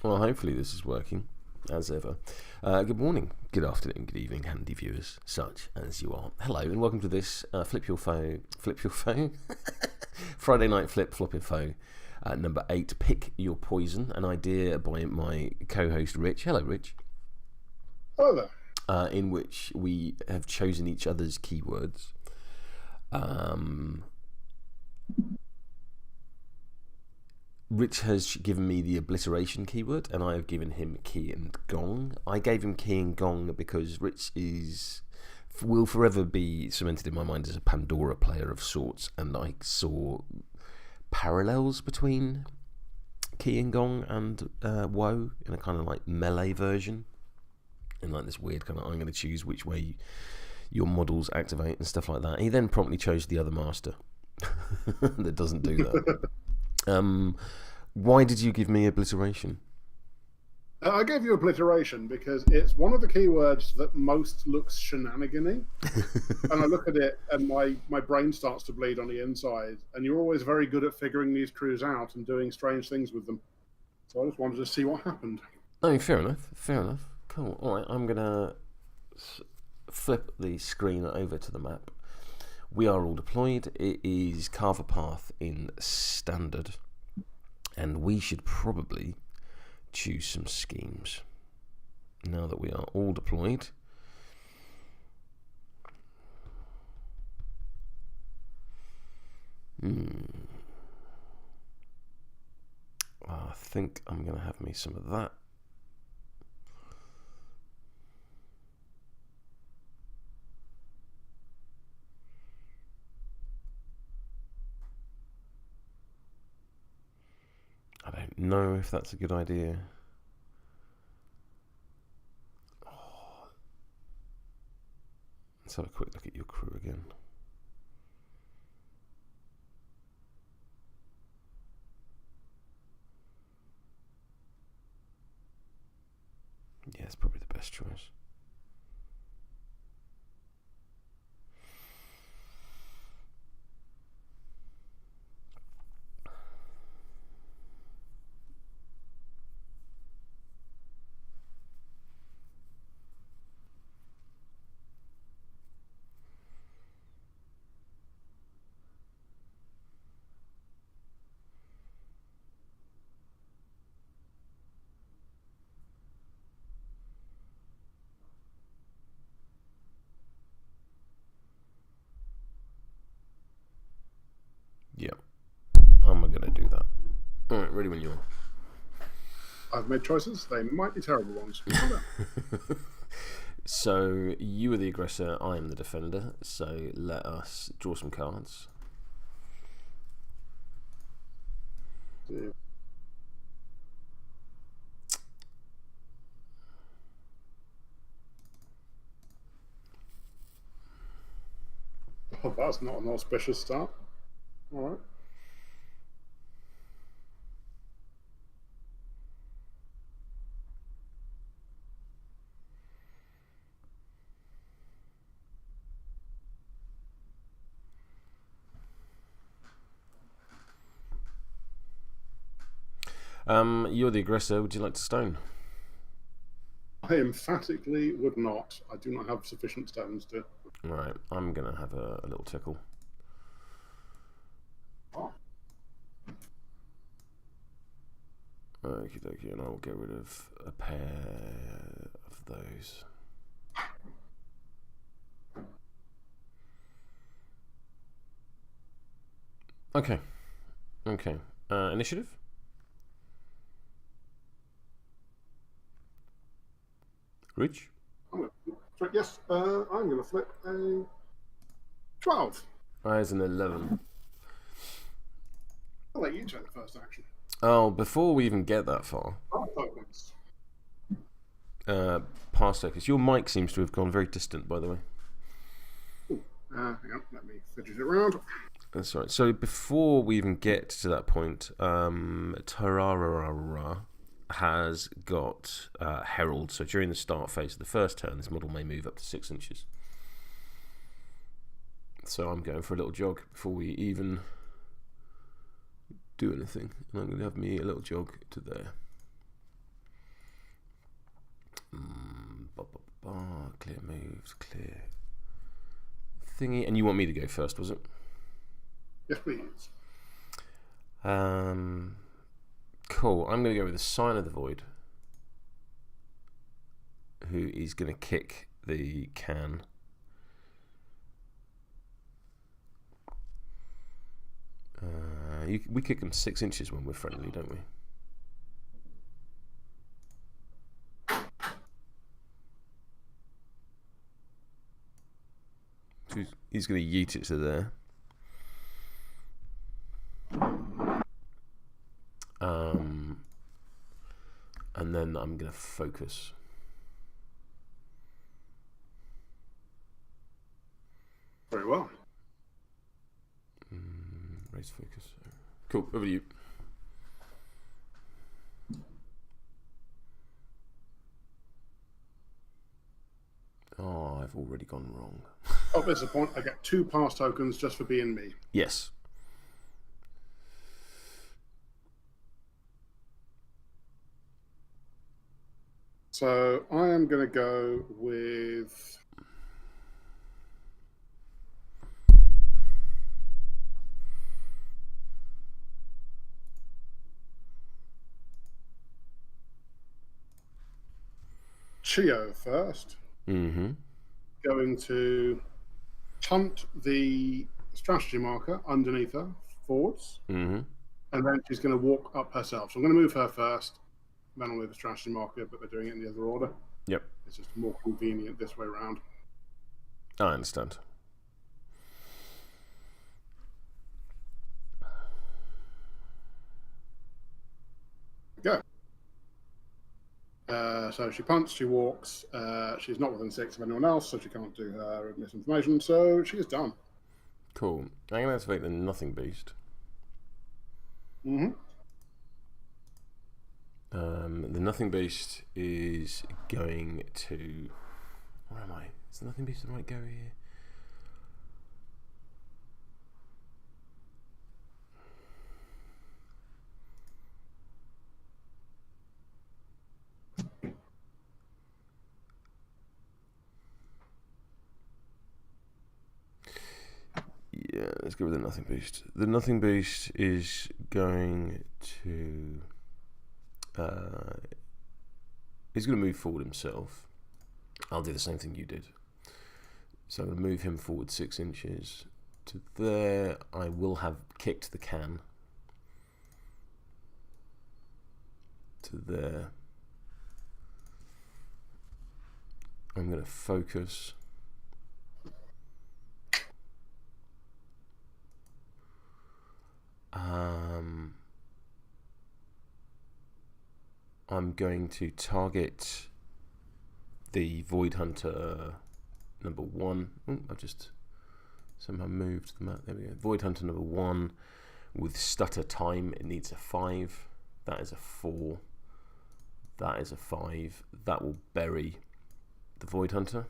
Well, hopefully this is working, as ever. Good morning, good afternoon, good evening, handy viewers, such as you are. Hello, and welcome to this Flip Your Faux, Friday Night Flip-Floppin Faux, number 8, Pick Your Poison, an idea by my co-host Rich. Hello, Rich. Hello there. In which we have chosen each other's keywords. Rich has given me the obliteration keyword, and I have given him key and gong. I gave him key and gong because Rich will forever be cemented in my mind as a Pandora player of sorts, and I saw parallels between key and gong and woe in a kind of like melee version, in like this weird kind of I'm going to choose which way your models activate and stuff like that. He then promptly chose the other master that doesn't do that. Why did you give me obliteration? I gave you obliteration because it's one of the keywords that most looks shenanigan-y. And I look at it and my brain starts to bleed on the inside. And you're always very good at figuring these crews out and doing strange things with them. So I just wanted to see what happened. Oh, fair enough. Fair enough. Cool. All right, I'm going to flip the screen over to the map. We are all deployed. It is Carve path in standard. And we should probably choose some schemes. Now that we are all deployed. I think I'm going to have me some of that. I don't know if that's a good idea. Let's have a quick look at your crew again. Yeah, it's probably the best choice. Yeah, I'm going to do that. All right, ready when you are. I've made choices. They might be terrible ones. So you are the aggressor, I am the defender. So let us draw some cards. Yeah. Oh, that's not an auspicious start. All right. You're the aggressor. Would you like to stone? I emphatically would not. I do not have sufficient stones to. All right, I'm going to have a little tickle. Oh. Okie dokie, and I will get rid of a pair of those. Okay. Okay. Initiative? Rich? Yes, I'm going to flip a 12. As an 11. I'll let you take the first action. Oh, before we even get that far. Past focus. Your mic seems to have gone very distant, by the way. Hang on, let me fidget it around. That's right. So before we even get to that point, Tararara has got Herald. So during the start phase of the first turn, this model may move up to 6 inches. So I'm going for a little jog before we even do anything. And I'm going to have me a little jog to there. Clear moves, clear thingy. And you want me to go first, was it? Yes, please. Cool. I'm going to go with the Scion of the Void, who is going to kick the can. We kick them 6 inches when we're friendly, don't we? So he's going to yeet it to there. And then I'm going to focus. Very well. Raise focus. Cool, over to you. Oh, I've already gone wrong. Oh, there's a point. I get 2 pass tokens just for being me. Yes. So I am going to go with Chiyo first. Mm-hmm. Going to punt the strategy marker underneath her forwards. Mm-hmm. And then she's going to walk up herself. So I'm going to move her first. Then I'll move the strategy marker, but they're doing it in the other order. Yep. It's just more convenient this way around. I understand. Go. So she punts, she walks. She's not within 6 of anyone else, so she can't do her misinformation. So she is done. Cool. I'm going to activate the Nothing Beast. Mm-hmm. The Nothing Beast is going to... Where am I? Is the Nothing Beast the right go here? Yeah, let's go with the Nothing Beast. The Nothing Beast is going to... he's going to move forward himself. I'll do the same thing you did. So I'm going to move him forward 6 inches to there. I will have kicked the can to there. I'm going to focus. I'm going to target the Void Hunter number 1. Oh, I've just somehow moved the map. There we go. Void Hunter number 1 with stutter time. It needs a 5. That is a 4. That is a 5. That will bury the Void Hunter.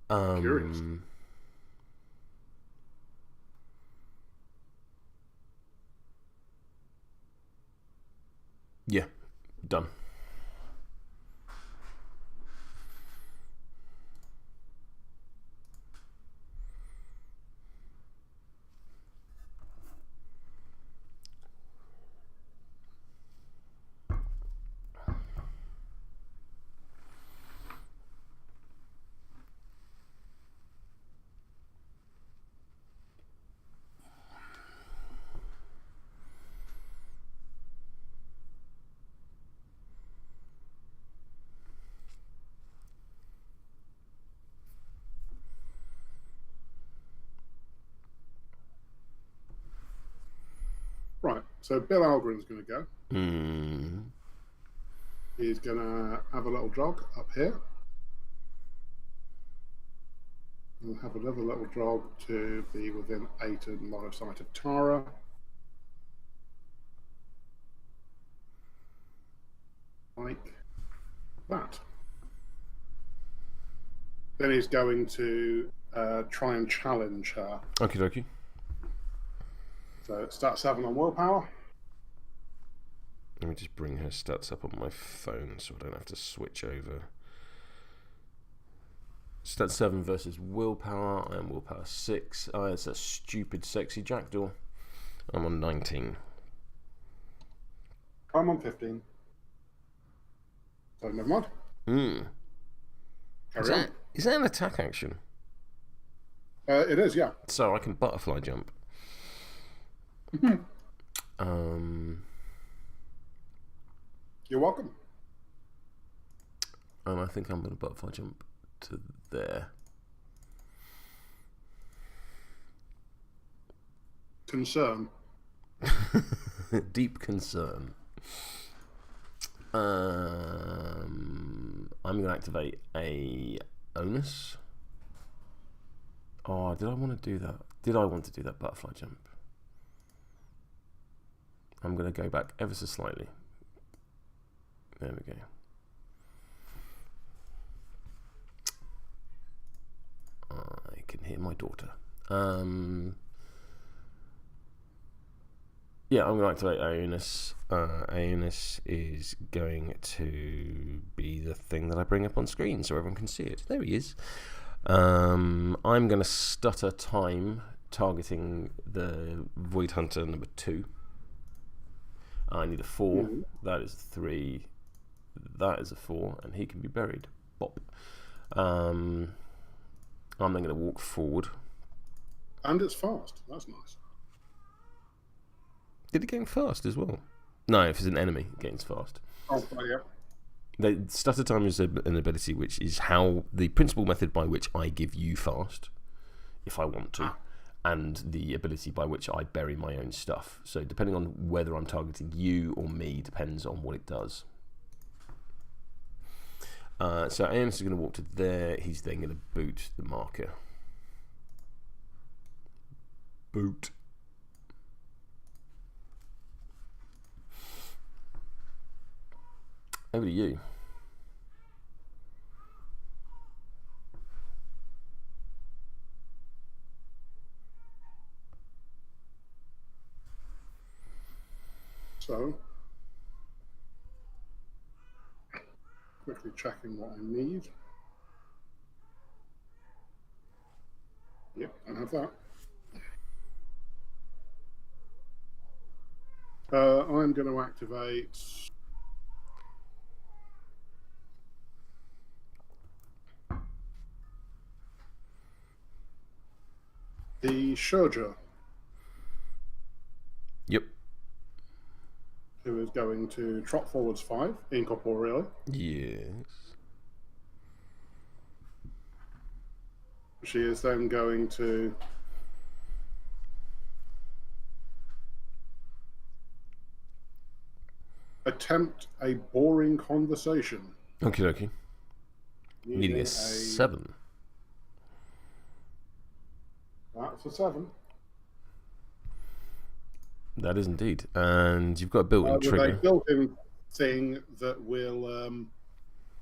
Curious. Yeah, done. Right, so Bill Algren's going to go. Mm. He's going to have a little jog up here. We'll have another little jog to be within 8 and line of sight of Tara. Like that. Then he's going to try and challenge her. Okie dokie. So start 7 on willpower. Let me just bring her stats up on my phone so I don't have to switch over. Stat 7 versus willpower. I am willpower 6. Oh, it's a stupid sexy jackdaw. I'm on 19. I'm on 15. So never mind. Carry on. Is that an attack action? It is, yeah. So I can butterfly jump. You're welcome. And I think I'm going to butterfly jump to there. Concern. Deep concern. I'm going to activate Aionus. Oh, did I want to do that? Did I want to do that butterfly jump? I'm going to go back ever so slightly. There we go. I can hear my daughter. Yeah, I'm going to activate Aionus. Aionus is going to be the thing that I bring up on screen so everyone can see it. There he is. I'm going to stutter time targeting the Void Hunter number 2. I need a 4. That is 3. That is a 4, and he can be buried. Bop. I'm then going to walk forward. And it's fast. That's nice. Did it gain fast as well? No, if it's an enemy, it gains fast. Oh, yeah. The stutter time is an ability which is how the principal method by which I give you fast, if I want to, and the ability by which I bury my own stuff. So depending on whether I'm targeting you or me depends on what it does. So Aionus is going to walk to there. He's then going to boot the marker. Boot. Over to you. So, quickly checking what I need. Yep, I have that. I'm going to activate the Shōjō. Yep. Who is going to trot forwards 5 incorporeally. Yes. She is then going to attempt a boring conversation. Okie dokie. Needing a 7. That's a 7. That is indeed. And you've got a built-in trigger. With a built-in thing that will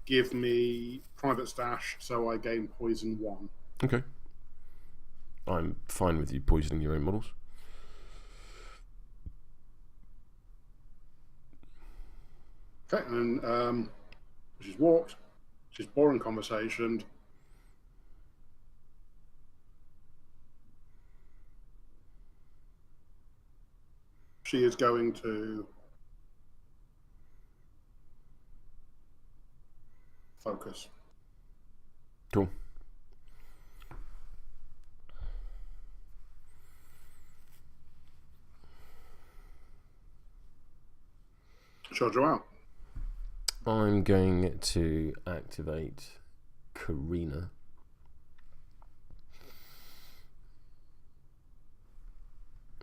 give me private stash, so I gain poison 1. Okay. I'm fine with you poisoning your own models. Okay, and she's walked. She's boring conversation. She is going to focus. Cool. Shōjō out. I'm going to activate Karina.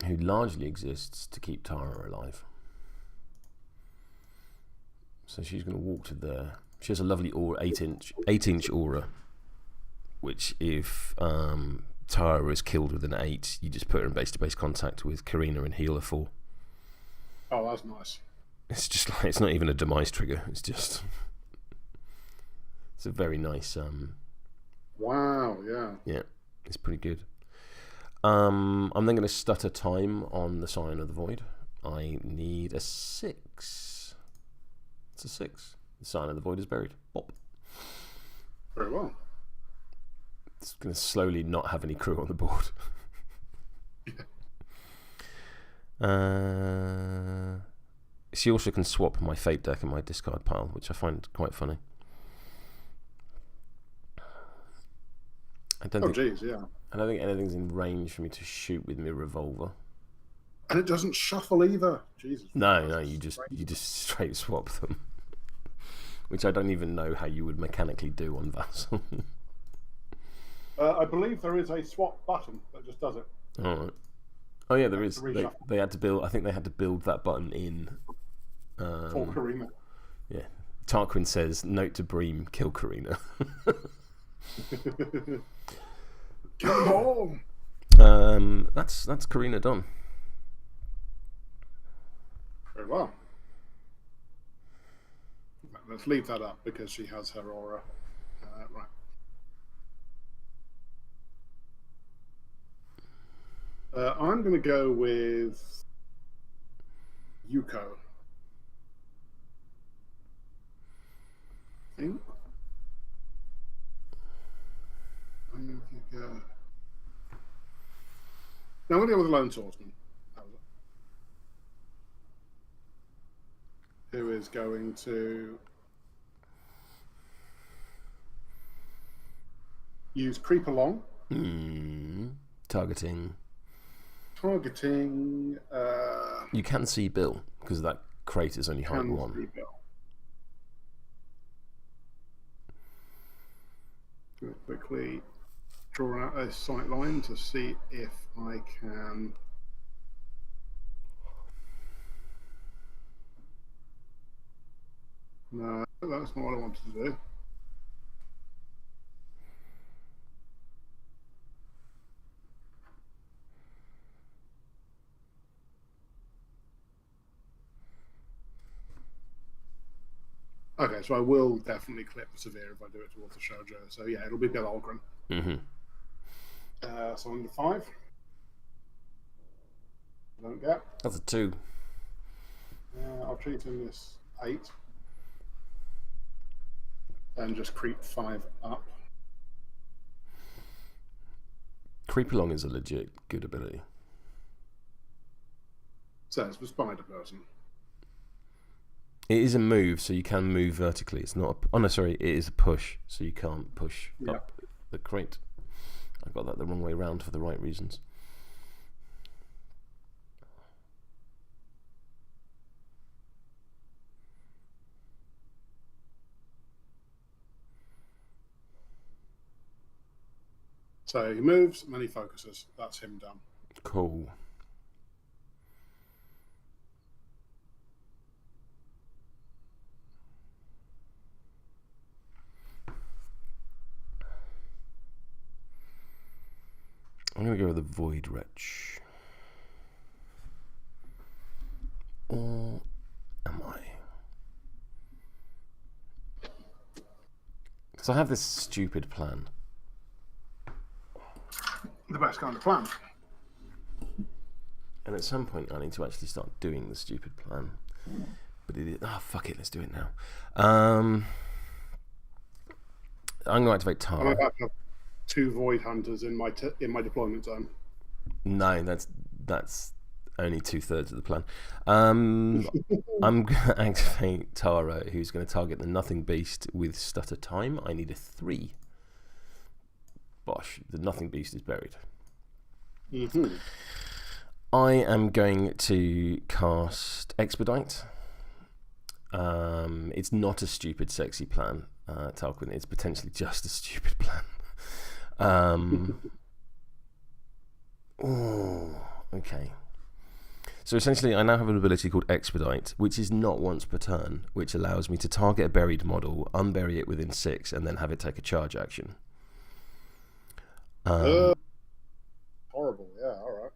Who largely exists to keep Tararara alive. So she's going to walk to there. She has a lovely aura, 8-inch aura, which if Tararara is killed with an 8, you just put her in base-to-base contact with Karina and heal her 4. Oh, that's nice. It's just like, it's not even a demise trigger. It's just, it's a very nice. Wow, yeah. Yeah, it's pretty good. I'm then going to stutter time on the Scion of the Void. I need a 6. It's a 6. The Sign of the Void is buried. Bop. Very well. It's going to slowly not have any crew on the board. She also can swap my Fate deck in my discard pile, which I find quite funny. I don't think anything's in range for me to shoot with my revolver. And it doesn't shuffle either. Jesus. No, you just straight swap them. Which I don't even know how you would mechanically do on Vassal. I believe there is a swap button that just does it. All right. Oh yeah, there is. They had to build. I think they had to build that button in. For Karina. Yeah. Tarquin says, "Note to Bream: kill Karina." Kill That's Karina done. Very well. Let's leave that up because she has her aura. Right. I'm going to go with Youko. I think. Now I'm going to go with the Lone Swordsman. Who is going to use Creep Along. Targeting. You can see Bill because that crate is only height 1. Quickly draw out a sight line to see if I can. No, that's not what I wanted to do. Okay, so I will definitely clip Severe if I do it towards the Shōjō. So yeah, it'll be Bill Algren. So under 5. I don't get. That's a 2. I'll treat him this 8. And just creep 5 up. Creep Along is a legit good ability. Says for Spider Person. It is a move, so you can move vertically. It's not. It is a push, so you can't push up the crate. I got that the wrong way round for the right reasons. So he moves and then he focuses. That's him done. Cool. I'm going to go with the Void Wretch. Or am I? Because I have this stupid plan. The best kind of plan. And at some point I need to actually start doing the stupid plan. But it is... fuck it, let's do it now. I'm going to activate Tar. I'm about to have 2 Void Hunters in my deployment zone. No, that's only 2/3 of the plan. I'm going to activate Tara, who's going to target the Nothing Beast with Stutter Time. I need a 3. Bosh, the Nothing Beast is buried. I am going to cast Expedite. It's not a stupid, sexy plan, Tarquin. It's potentially just a stupid plan. Okay. So essentially, I now have an ability called Expedite, which is not once per turn, which allows me to target a buried model, unbury it within 6, and then have it take a charge action. Horrible, yeah, alright.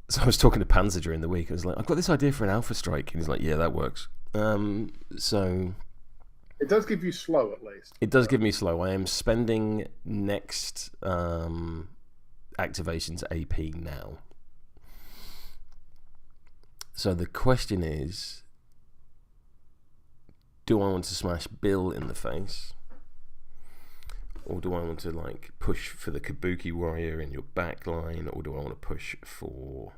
So I was talking to Panzer during the week. I was like, I've got this idea for an Alpha Strike. And he's like, yeah, that works. So... It does give you slow, at least. It does give me slow. I am spending next activation's AP now. So the question is, do I want to smash Bill in the face? Or do I want to like push for the Kabuki Warrior in your back line? Or do I want to push for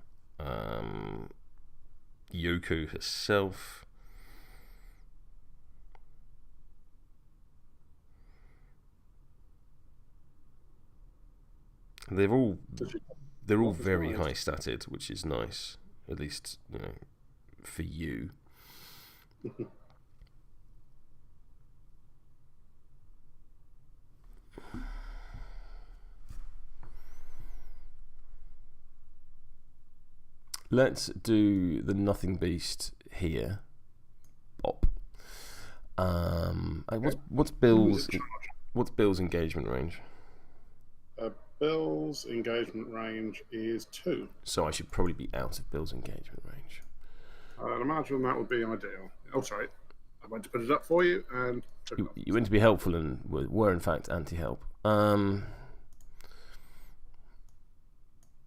Youko herself? They're all very high statted, which is nice. At least, you know, for you. Let's do the Nothing Beast here. Bop. What's Bill's engagement range? Bill's engagement range is 2. So I should probably be out of Bill's engagement range. I'd imagine that would be ideal. Oh, sorry. I went to put it up for you and took it off. You went to be helpful and were in fact anti-help. My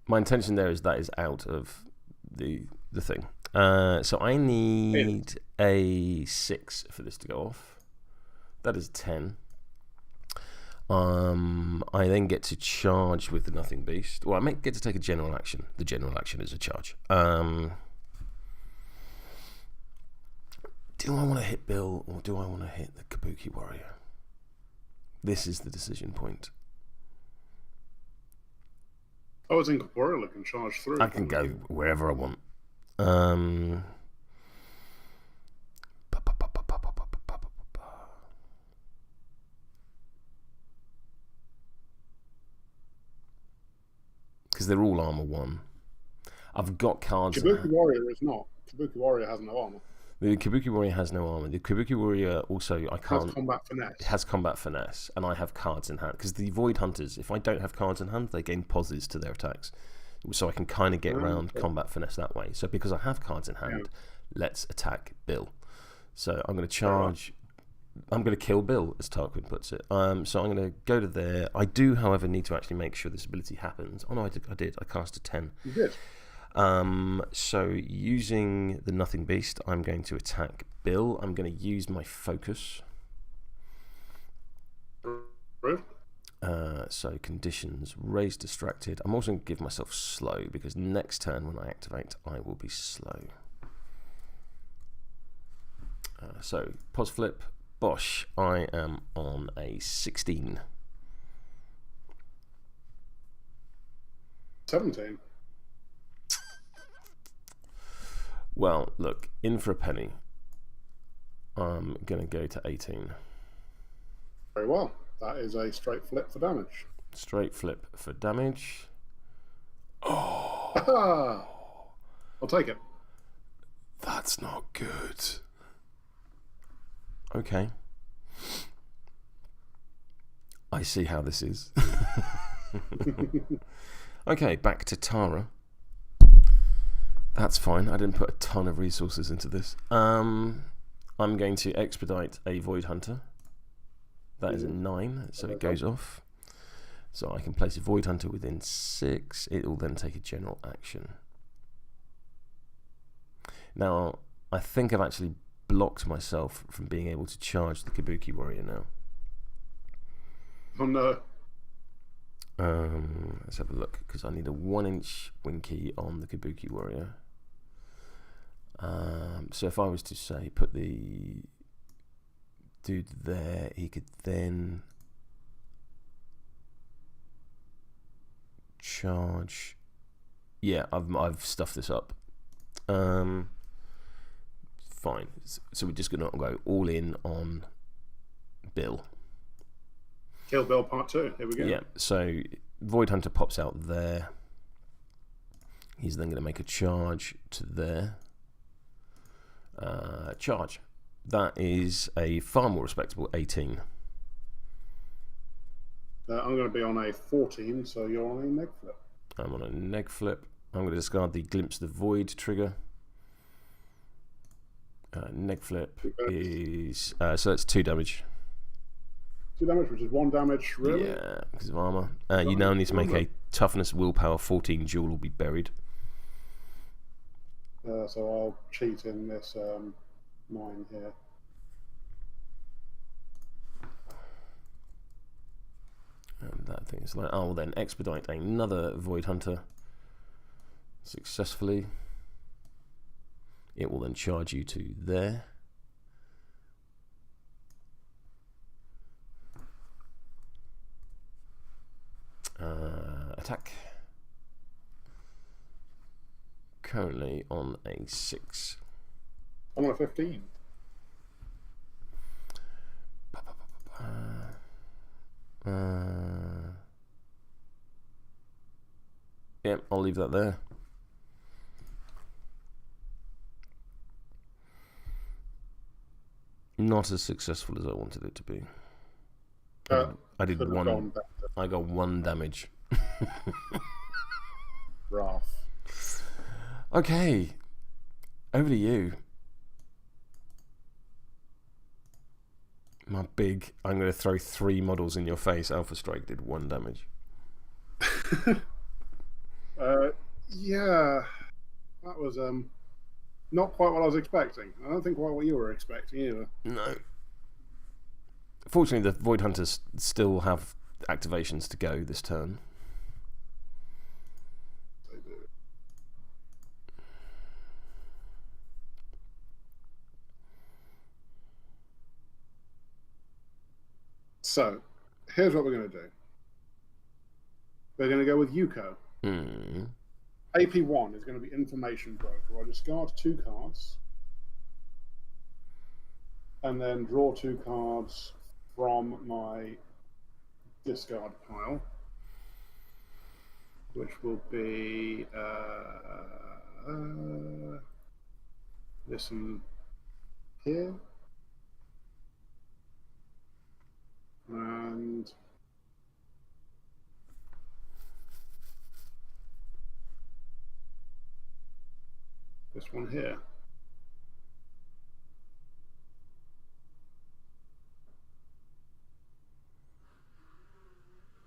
intention there is that is out of the thing. So I need a 6 for this to go off. That is 10. I then get to charge with the Nothing Beast. Well, I may get to take a general action. The general action is a charge. Do I want to hit Bill or do I want to hit the Kabuki Warrior? This is the decision point. I was incorporeal. I can charge through. I can go wherever I want. Because they're all armor 1. I've got cards. Kabuki Warrior is not. Kabuki Warrior has no armor. The Kabuki Warrior has no armor. The Kabuki Warrior also has combat finesse. It has combat finesse, and I have cards in hand. Because the Void Hunters, if I don't have cards in hand, they gain pauses to their attacks. So I can kind of get around combat finesse that way. So because I have cards in hand, let's attack Bill. So I'm going to charge. I'm going to kill Bill, as Tarquin puts it. So I'm going to go to there. I do, however, need to actually make sure this ability happens. Oh no, I did. I cast a 10. You did. So using the Nothing Beast, I'm going to attack Bill. I'm going to use my focus. So conditions, raise distracted. I'm also going to give myself slow because next turn when I activate, I will be slow. So pos flip, bosh. I am on a 16. 17. Well, look, in for a penny. I'm going to go to 18. Very well. That is a straight flip for damage. Straight flip for damage. Oh! I'll take it. That's not good. Okay. I see how this is. Okay, back to Tara. That's fine. I didn't put a ton of resources into this. I'm going to expedite a Void Hunter. That is a 9, so it goes off. So I can place a Void Hunter within 6. It will then take a general action. Now, I think I've actually blocked myself from being able to charge the Kabuki Warrior now. Oh no. Let's have a look, because I need a 1-inch Winky on the Kabuki Warrior. So if I was to say put the dude there, he could then charge. Yeah, I've stuffed this up. Fine. So we're just gonna go all in on Bill. Kill Bill Part 2. Here we go. Yeah. So Void Hunter pops out there. He's then going to make a charge to there. Charge. That is a far more respectable 18. I'm going to be on a 14, so you're on a neg flip. I'm on a neg flip. I'm going to discard the Glimpse of the Void trigger. Neg flip is... so that's 2 damage. 2 damage, which is 1 damage, really? Yeah, because of armor. You now need to make a toughness willpower 14. Jewel will be buried. So I'll cheat in this 9 here. And that thing is like, I will then expedite another Void Hunter successfully. It will then charge you to there. Attack. Currently on a 6. I'm on a 15. Yeah, I'll leave that there. Not as successful as I wanted it to be. I did one. I got 1 damage. Rough. Okay, over to you. My big. I'm going to throw 3 models in your face. Alpha Strike did 1 damage. Yeah, that was not quite what I was expecting. I don't think quite what you were expecting either. No. Fortunately, the Void Hunters still have activations to go this turn. They do. So, here's what we're going to do. We're going to go with Youko. AP1 is going to be Information Broker. I discard 2 cards and then draw 2 cards from my discard pile, which will be this one here and this one here.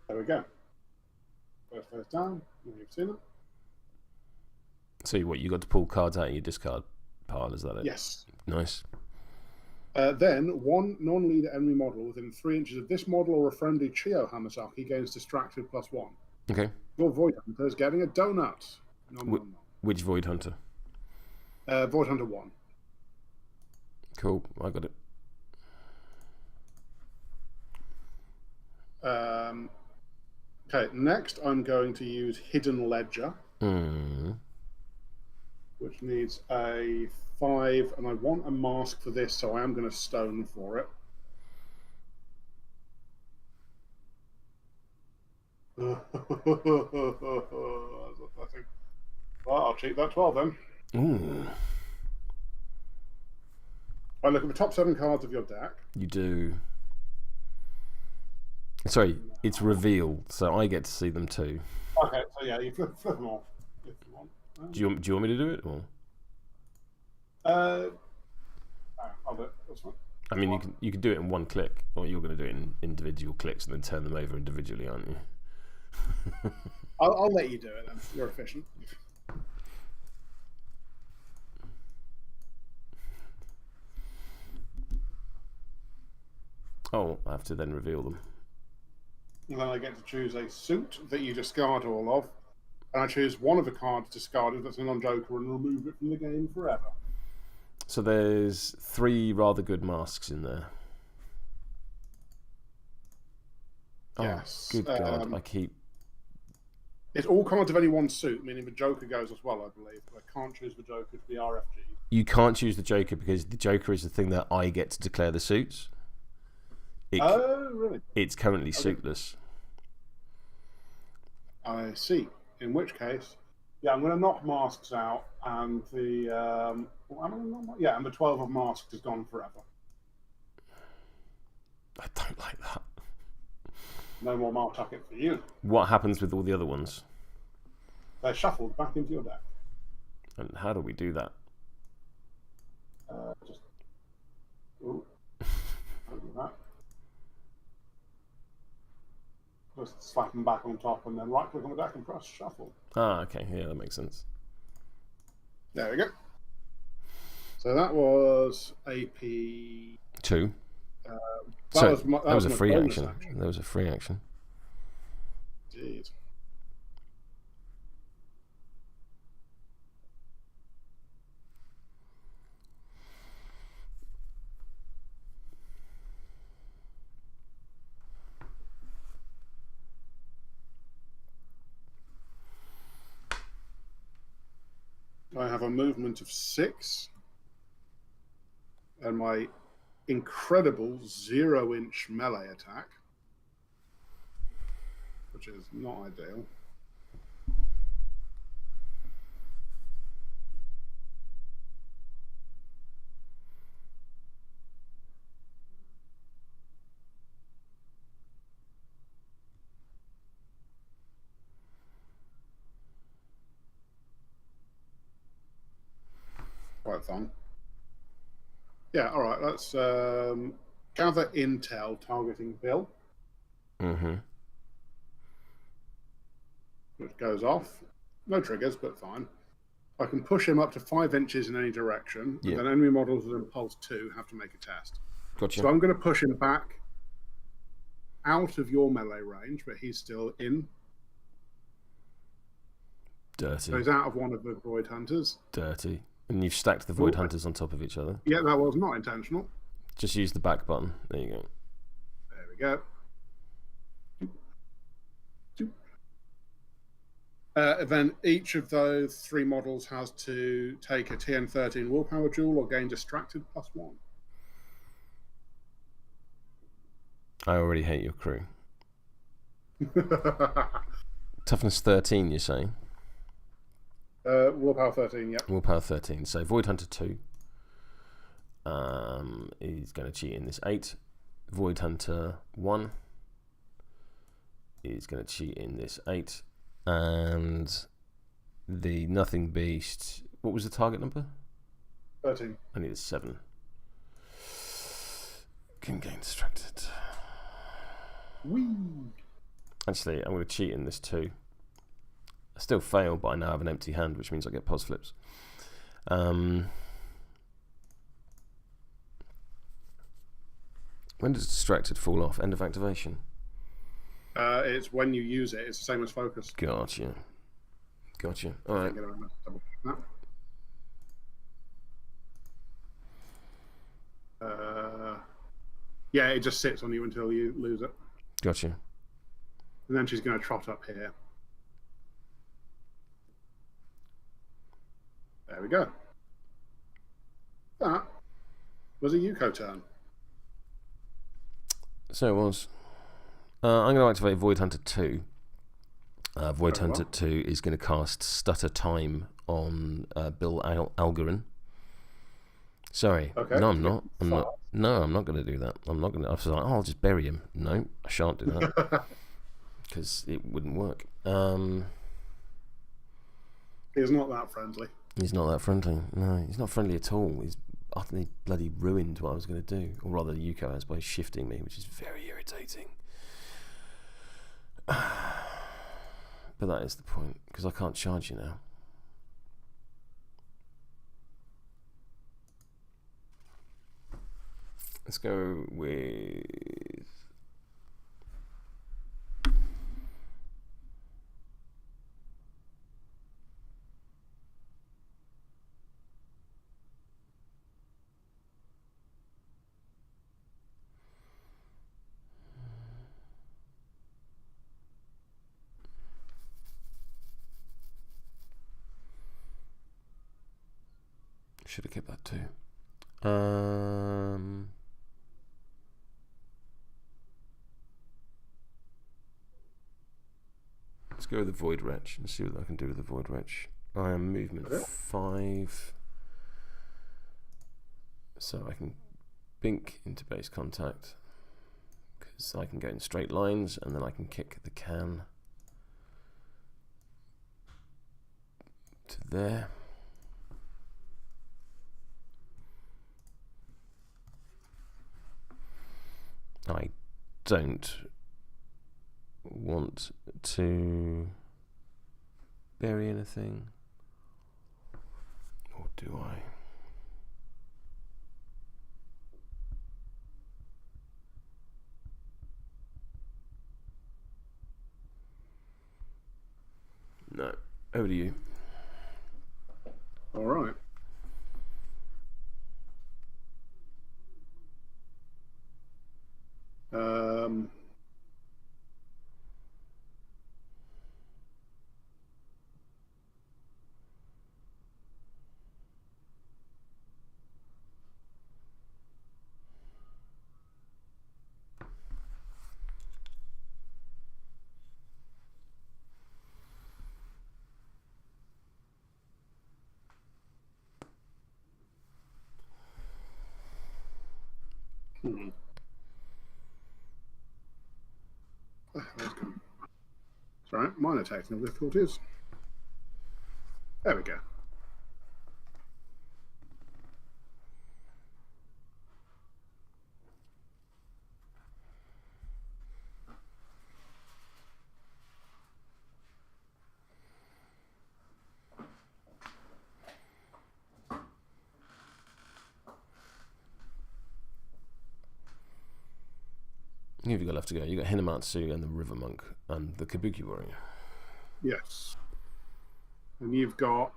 There we go. First face down. You've seen it. So what, you got to pull cards out of your discard pile, is that it? Yes. Nice. Then, 1 non-leader enemy model within 3 inches of this model or a friendly Chiyo Hamasaki gains distracted +1. Okay. Your Void Hunter is getting a donut. Which Void Hunter? Void Hunter 1. Cool, I got it. Okay, next I'm going to use Hidden Ledger, which needs a 5, and I want a mask for this, so I am going to stone for it. Well, I'll cheat that 12 then. Ooh. I look at the top 7 cards of your deck. You do. Sorry, it's revealed, so I get to see them too. Okay, so yeah, you flip them all if you want. Do you want me to do it? Or? I'll do it. That's fine. I mean, you can do it in 1 click, or you're going to do it in individual clicks and then turn them over individually, aren't you? I'll let you do it then. You're efficient. Oh, I have to then reveal them. And then I get to choose a suit that you discard all of, and I choose one of the cards discarded that's a non-joker and remove it from the game forever. So there's 3 rather good masks in there. Yes. Oh, good God, I keep... It's all cards of any one suit, meaning the Joker goes as well, I believe. But I can't choose the Joker to be RFG. You can't choose the Joker because the Joker is the thing that I get to declare the suits. Oh, really? It's currently suitless. I see. In which case, yeah, I'm going to knock masks out, and the and the 12 of masks is gone forever. I don't like that. No more Martyr for you. What happens with all the other ones? They're shuffled back into your deck. And how do we do that? Just don't do that. Just slap them back on top and then right click on the deck and press shuffle. Ah, okay. Yeah, that makes sense. There we go. So that was AP 2. That was a free action. That was a free action. Indeed. I have a movement of 6, and my incredible 0-inch melee attack, which is not ideal. Quite fun. Yeah, all right, let's gather intel targeting Bill. Mm-hmm. Which goes off. No triggers, but fine. I can push him up to 5 inches in any direction, and then enemy models with Impulse 2 have to make a test. Gotcha. So I'm going to push him back out of your melee range, but he's still in. Dirty. So he's out of one of the Void Hunters. Dirty. And you've stacked the Void Hunters on top of each other. Yeah, that was not intentional. Just use the back button. There you go. There we go. Then each of those 3 models has to take a TN13 willpower duel or gain distracted +1. I already hate your crew. Toughness 13, you're saying? Willpower 13, yeah. Willpower 13. So Void Hunter 2 is going to cheat in this 8. Void Hunter 1 is going to cheat in this 8. And the Nothing Beast, what was the target number? 13. I need a 7. Can gain distracted. Whee! Actually, I'm going to cheat in this 2. I still fail, but I now have an empty hand, which means I get pos flips. When does distracted fall off? End of activation? It's when you use it. It's the same as focus. Gotcha. All right. Yeah, it just sits on you until you lose it. Gotcha. And then she's going to trot up here. There we go. That was a Youko turn. So it was. I'm going to activate Void Hunter 2. Void Hunter 2 is going to cast Stutter Time on Bill Algren. Sorry. Okay. No, I'm not. No, I'm not going to do that. I'm not going to. I was like, I'll just bury him. No, I shan't do that. Because it wouldn't work. He's not that friendly. He's not that friendly. No, he's not friendly at all. He's utterly bloody ruined what I was going to do. Or rather, Youko has by shifting me, which is very irritating. But that is the point, because I can't charge you now. Let's go with... Should have kept that too. Let's go with the Void Wretch and see what I can do with the Void Wretch. I am movement 5, so I can bink into base contact because I can go in straight lines, and then I can kick the can to there. I don't want to bury anything, or do I? Over to you. All right. Sorry, minor technical difficulties. There we go. Who have you got left to go? You got Hinamatsu and the River Monk and the Kabuki Warrior. Yes. And you've got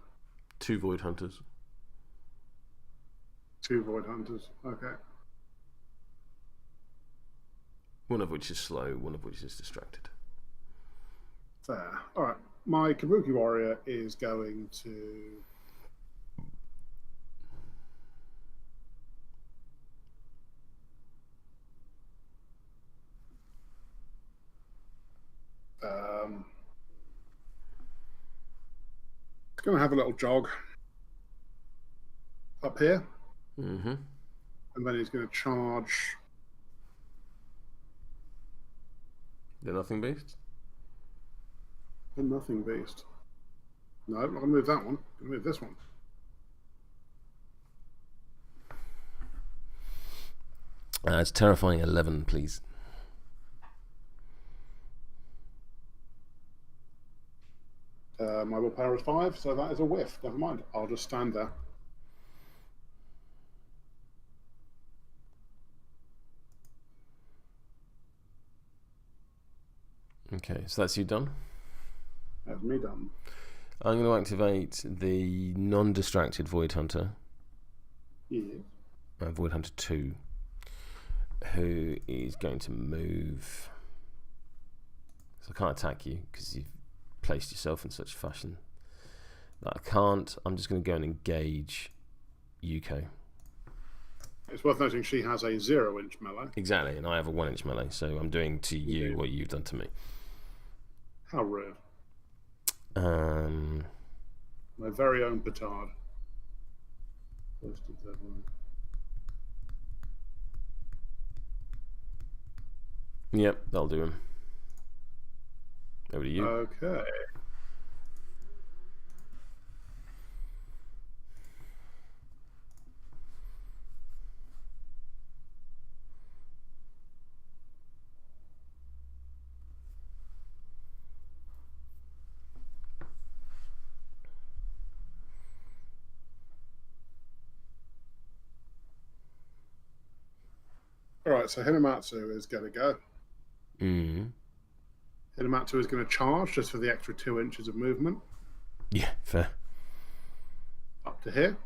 2 Void Hunters. 2 Void Hunters. Okay. One of which is slow, one of which is distracted. Fair. All right. My Kabuki Warrior is going to... it's going to have a little jog up here. Mm-hmm. And then he's going to charge... The Nothing Beast? The Nothing Beast. No, I'm not going to move that one. I'm going to move this one. It's terrifying 11, please. My willpower is 5, so that is a whiff. Never mind. I'll just stand there. Okay, so that's you done? That's me done. I'm going to activate the non-distracted Void Hunter. Yeah. Void Hunter 2, who is going to move. So I can't attack you because you've placed yourself in such fashion that I can't. I'm just going to go and engage Youko. It's worth noting she has a 0-inch melee. Exactly, and I have a 1-inch melee, so I'm doing to you what you've done to me. How rude. My very own petard. First and third one. Yep, that'll do him. Over to you. Okay. All right, so Hinamatsu is going to go. Mm-hmm. Hinamatsu is going to charge just for the extra 2 inches of movement. Yeah, fair. Up to here.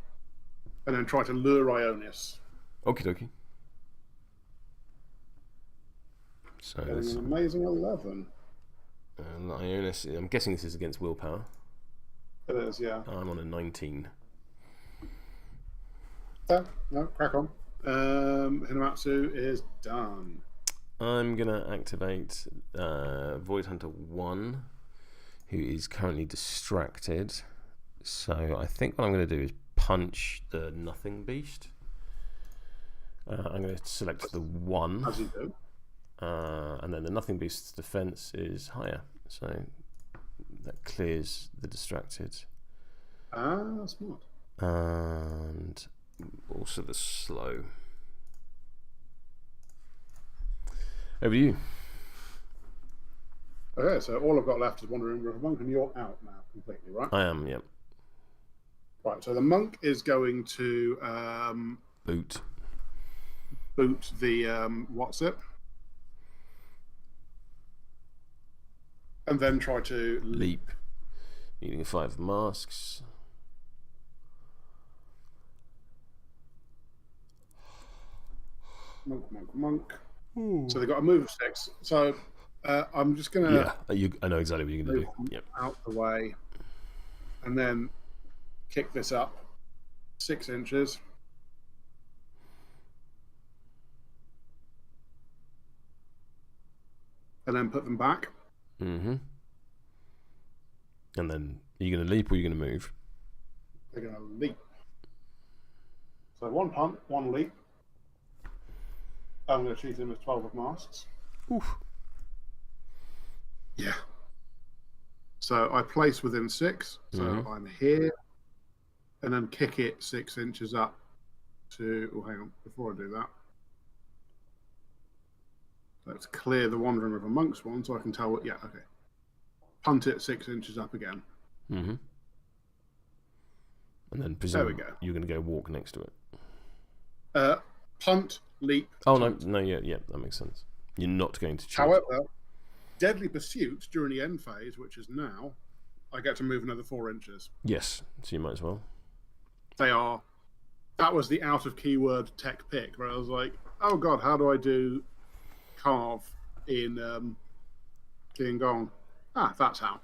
And then try to lure Aionus. Okie dokie. So Getting an amazing 11. And Aionus, I'm guessing this is against willpower. It is, yeah. I'm on a 19. No, crack on. Hinamatsu is done. I'm going to activate Void Hunter 1, who is currently distracted. So I think what I'm going to do is punch the Nothing Beast. I'm going to select the 1. As you do. And then the Nothing Beast's defense is higher. So that clears the distracted. Smart. And also the slow. Over to you. Okay, so all I've got left is Wandering River Monk, and you're out now completely, right? I am, yep. Right, so the monk is going to boot the what's it? And then try to leap. Eating 5 masks. Monk. So they got a move of 6. So I'm just gonna. Yeah, I know exactly what you're gonna do. Yep. Out the way, and then kick this up 6 inches. And then put them back. Mm-hmm. And then, are you going to leap or are you going to move? They're going to leap. So 1 punt, 1 leap. I'm going to shoot him with 12 of masks. Oof. Yeah. So I place within 6. So I'm here. And then kick it 6 inches up to... Oh, hang on. Before I do that. Let's clear the Wandering River Monks one so I can tell what... Yeah, okay. Punt it 6 inches up again. Mm-hmm. And then presumably you're going to go walk next to it. Punt, leap. Oh, punt. no, yeah, that makes sense. You're not going to choose. However, Deadly Pursuit during the end phase, which is now, I get to move another 4 inches. Yes, so you might as well. They are... That was the out-of-keyword tech pick, where I was like, oh god, how do I do Carve in King Gong? Ah, that's how.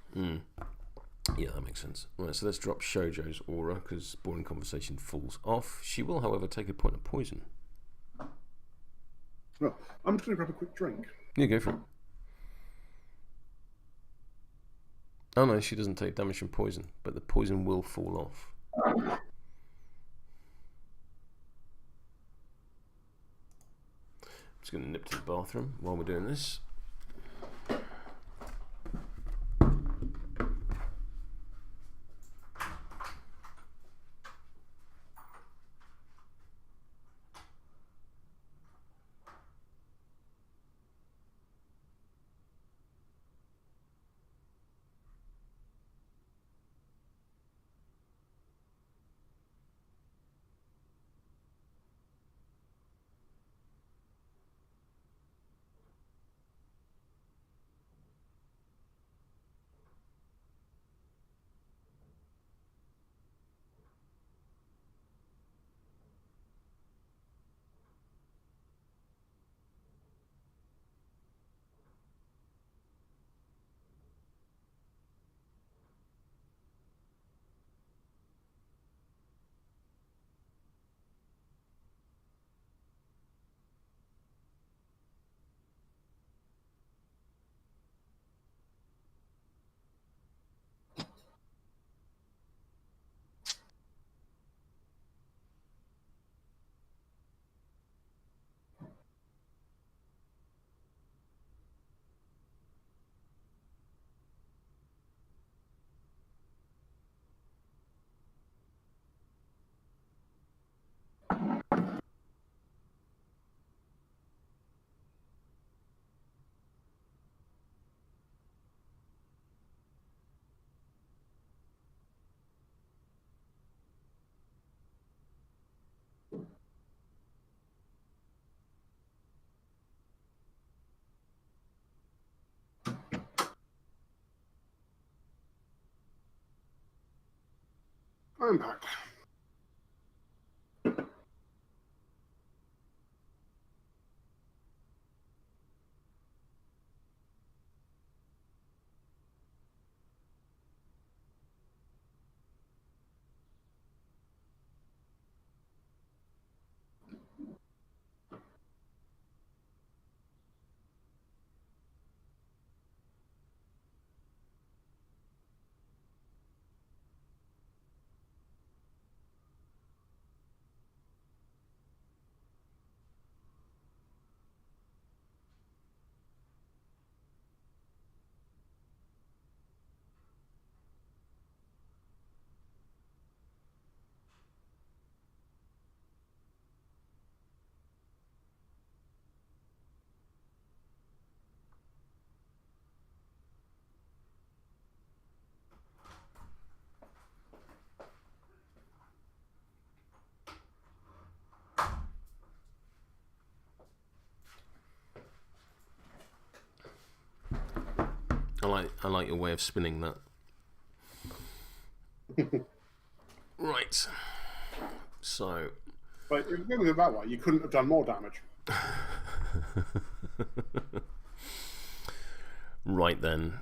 Yeah, that makes sense. Right, so let's drop Shōjō's aura, because boring conversation falls off. She will, however, take a point of poison. Well, I'm just going to grab a quick drink. Yeah, go for it. Oh no, she doesn't take damage from poison, but the poison will fall off. I'm just going to nip to the bathroom while we're doing this. I'm back. I like your way of spinning that. Right. So. But if you think of it that way, you couldn't have done more damage. Right then.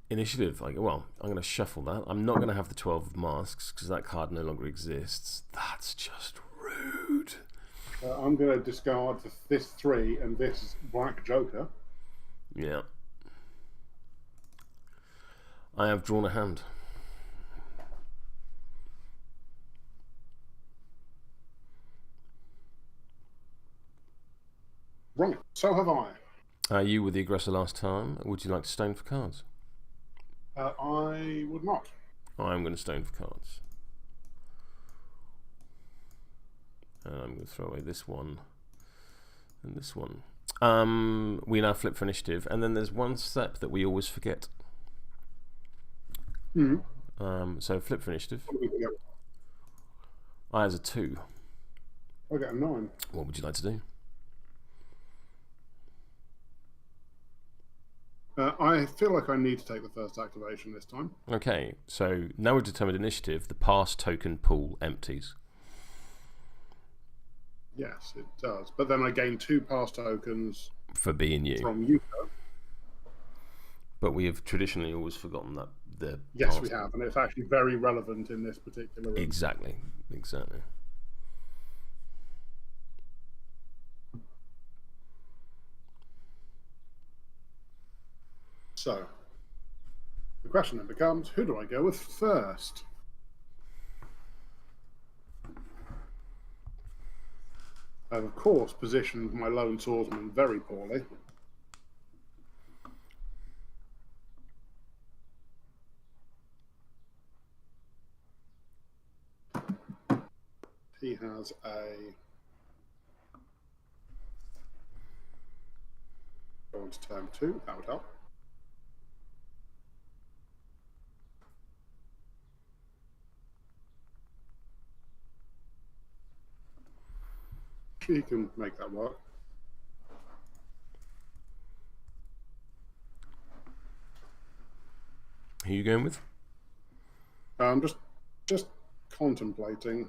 Initiative. Well, I'm going to shuffle that. I'm not going to have the 12 of Masks because that card no longer exists. That's just rude. I'm going to discard this 3 and this black joker. Yeah. I have drawn a hand. Right, so have I. You were the aggressor last time. Would you like to stone for cards? I would not. I'm going to stone for cards. And I'm going to throw away this one and this one. We now flip for initiative, and then there's one step that we always forget. So flip for initiative. I has a 2. I get a 9. What would you like to do? I feel like I need to take the first activation this time. Okay, so now we've determined initiative. The pass token pool empties. Yes, it does. But then I gain 2 pass tokens for being you. From Youko. But we have traditionally always forgotten that the yes, we have, and it's actually very relevant in this particular room. Exactly. So, the question then becomes, who do I go with first? I've, of course, positioned my Lone Swordsman very poorly. He has a... Go on to turn 2, that would help. He can make that work. Who are you going with? I'm just contemplating.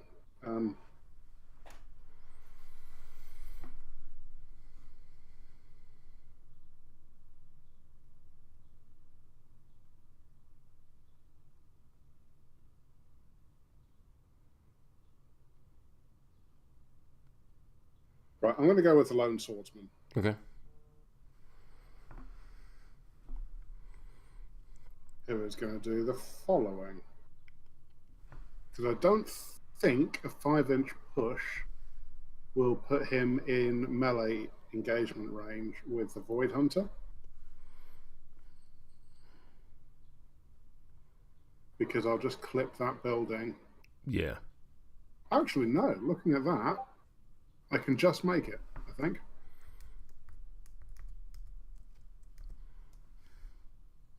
Right, I'm going to go with the Lone Swordsman. Okay. Who is going to do the following. Because I don't think a 5-inch push will put him in melee engagement range with the Void Hunter. Because I'll just clip that building. Yeah. Actually, no. Looking at that, I can just make it, I think.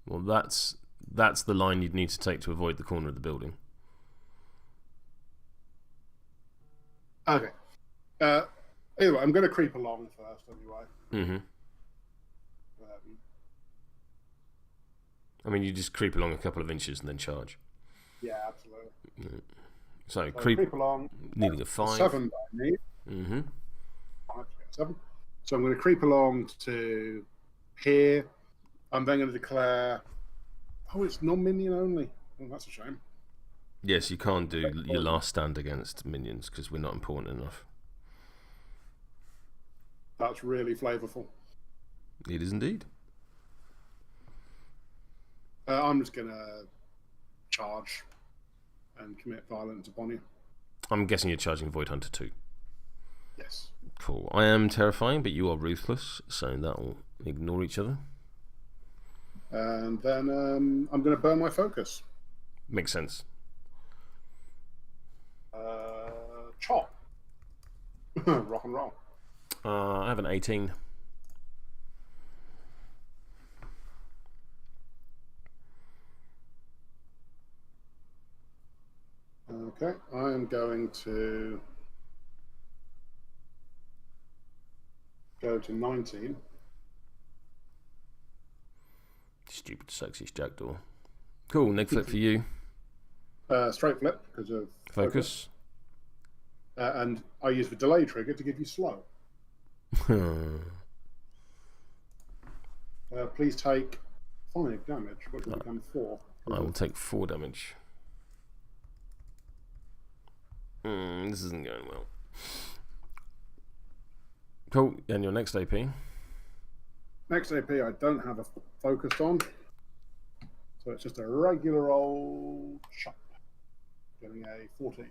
Well, that's the line you'd need to take to avoid the corner of the building. Okay. Anyway, I'm going to creep along first anyway. I mean, you just creep along a couple of inches and then charge. Yeah, absolutely. So creep along. Needing a 5. 7 I need. 5, 7. So I'm going to creep along to here. I'm then going to declare... Oh, it's non-minion only. Oh, that's a shame. Yes, you can't do your last stand against minions because we're not important enough. That's really flavourful. It is indeed. I'm just going to charge and commit violence upon you. I'm guessing you're charging Void Hunter too. Yes. Cool. I am terrifying, but you are ruthless, so that'll ignore each other. And then I'm going to burn my focus. Makes sense. Chop. Rock and roll. I have an 18. Okay, I am going to go to 19. Stupid sexist jackdaw. Cool, neg flip for you. Straight flip because of Focus. And I use the delay trigger to give you slow. Please take 5 damage, which will become 4. I will take 4 damage. This isn't going well. Cool, and your next AP? Next AP I don't have a focused on. So it's just a regular old chop. Getting a 14.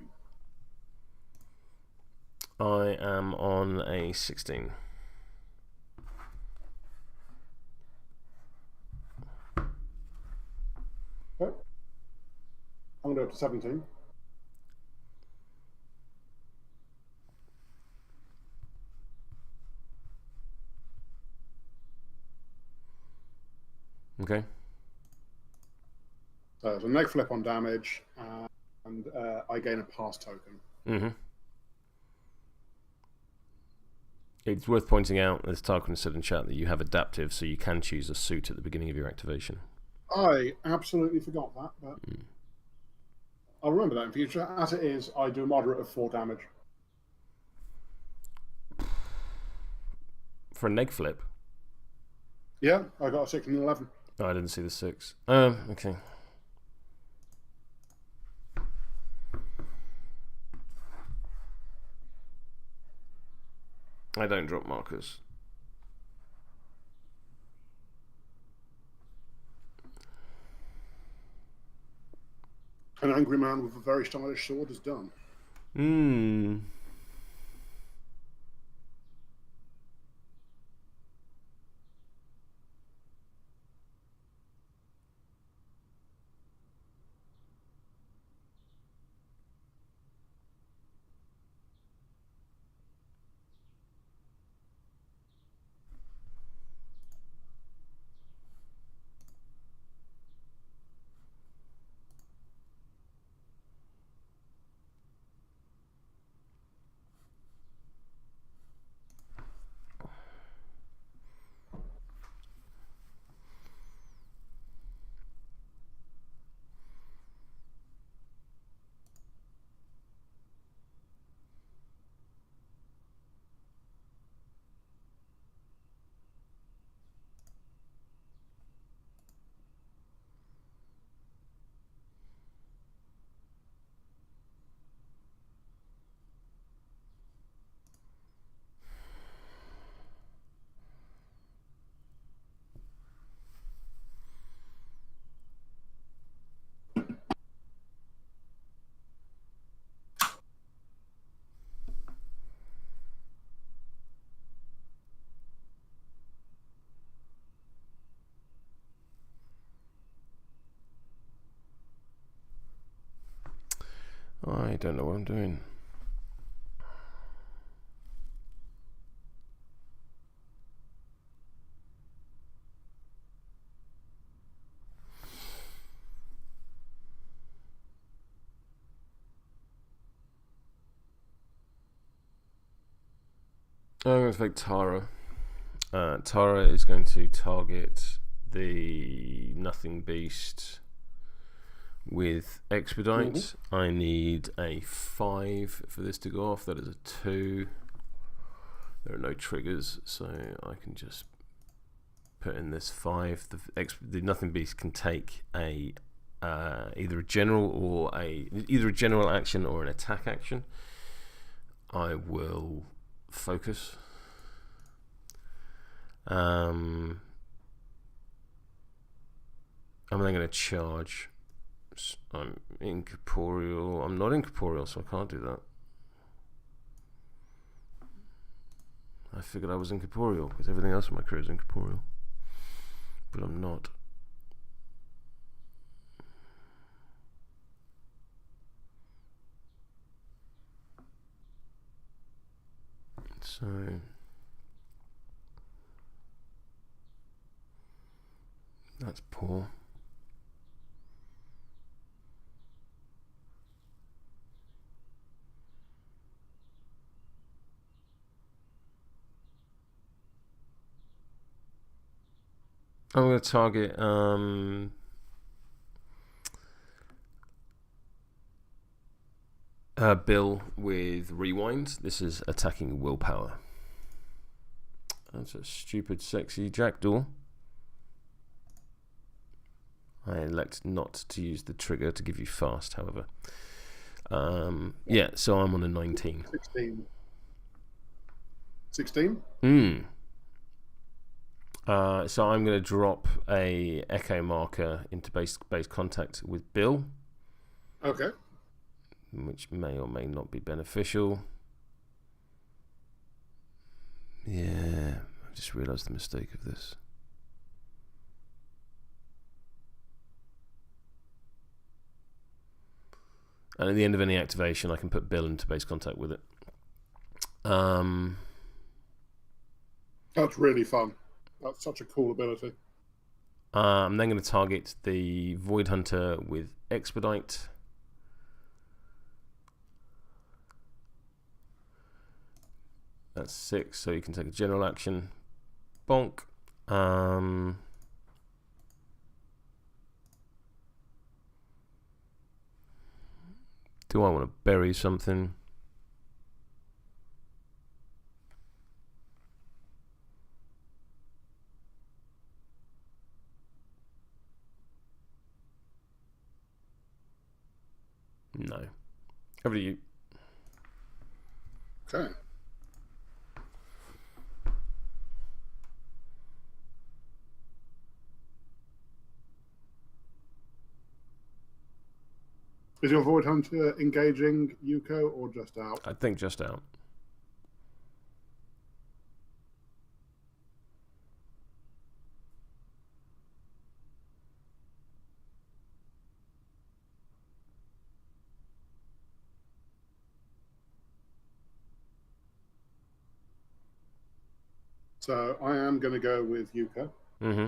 I am on a 16. Okay. I'm going to go up to 17. Okay. So it's a neg flip on damage, and I gain a pass token. Mm-hmm. It's worth pointing out, as Tarquin said in chat, that you have adaptive, so you can choose a suit at the beginning of your activation. I absolutely forgot that, but I'll remember that in future. As it is, I do a moderate of 4 damage. For a neg flip? Yeah, I got a 6 and an 11. Oh, I didn't see the 6. Okay. I don't drop markers. An angry man with a very stylish sword is done. I don't know what I'm doing. I'm going to take Tara. Tara is going to target the Nothing Beast with Expedite. I need a 5 for this to go off. That is a 2. There are no triggers, so I can just put in this 5. The Nothing Beast can take a either a general action or an attack action. I will focus. I'm then going to charge. I'm incorporeal. I'm not incorporeal, so I can't do that. I figured I was incorporeal because everything else in my career is incorporeal, but I'm not. So that's poor. I'm going to target Bill with Rewind. This is attacking willpower. That's a stupid, sexy jackdaw. I elect not to use the trigger to give you fast, however. Yeah, so I'm on a 19. 16. 16? So I'm going to drop a echo marker into base contact with Bill. Okay. Which may or may not be beneficial. Yeah, I just realised the mistake of this. And at the end of any activation, I can put Bill into base contact with it. That's really fun. That's such a cool ability. I'm then going to target the Void Hunter with Expedite. That's 6, so you can take a general action. Bonk. Do I want to bury something? No. Over to you. Okay. Is your Void Hunter engaging Youko or just out? I think just out. So I am going to go with Youko. Mm-hmm.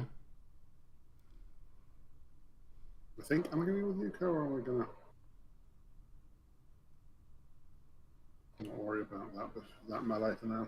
I think. Am I going to go with Youko or am I going to... Not worry about that, but that melee for now.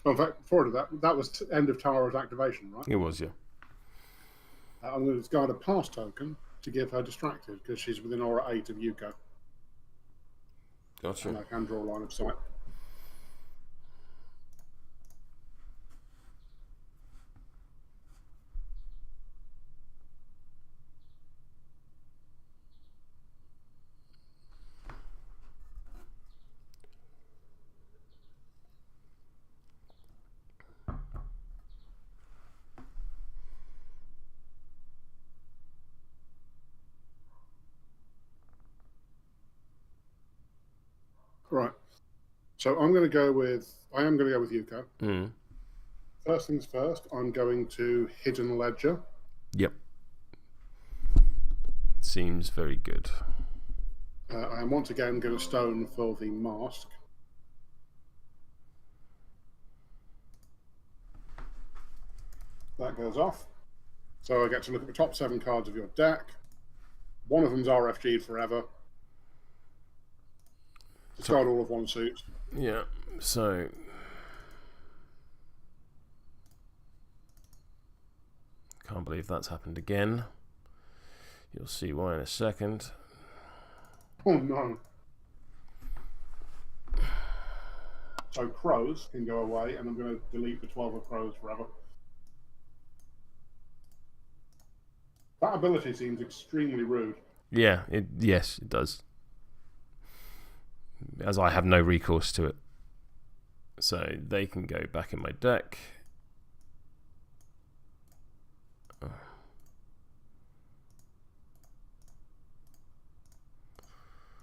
Oh, in fact, forward to that was end of Tara's activation, right? It was, yeah. I'm going to discard a pass token to give her distracted because she's within aura 8 of Youko. Gotcha. And I can draw a line of sight. Right. So I am going to go with Youko. Mm. First things first, I'm going to Hidden Ledger. Yep. Seems very good. I am once again going to stone for the mask. That goes off. So I get to look at the top 7 cards of your deck. One of them's RFG'd forever. Discard all of one suit. Yeah, so... Can't believe that's happened again. You'll see why in a second. Oh no. So crows can go away, and I'm going to delete the 12 of crows forever. That ability seems extremely rude. Yeah, yes, it does. As I have no recourse to it. So they can go back in my deck.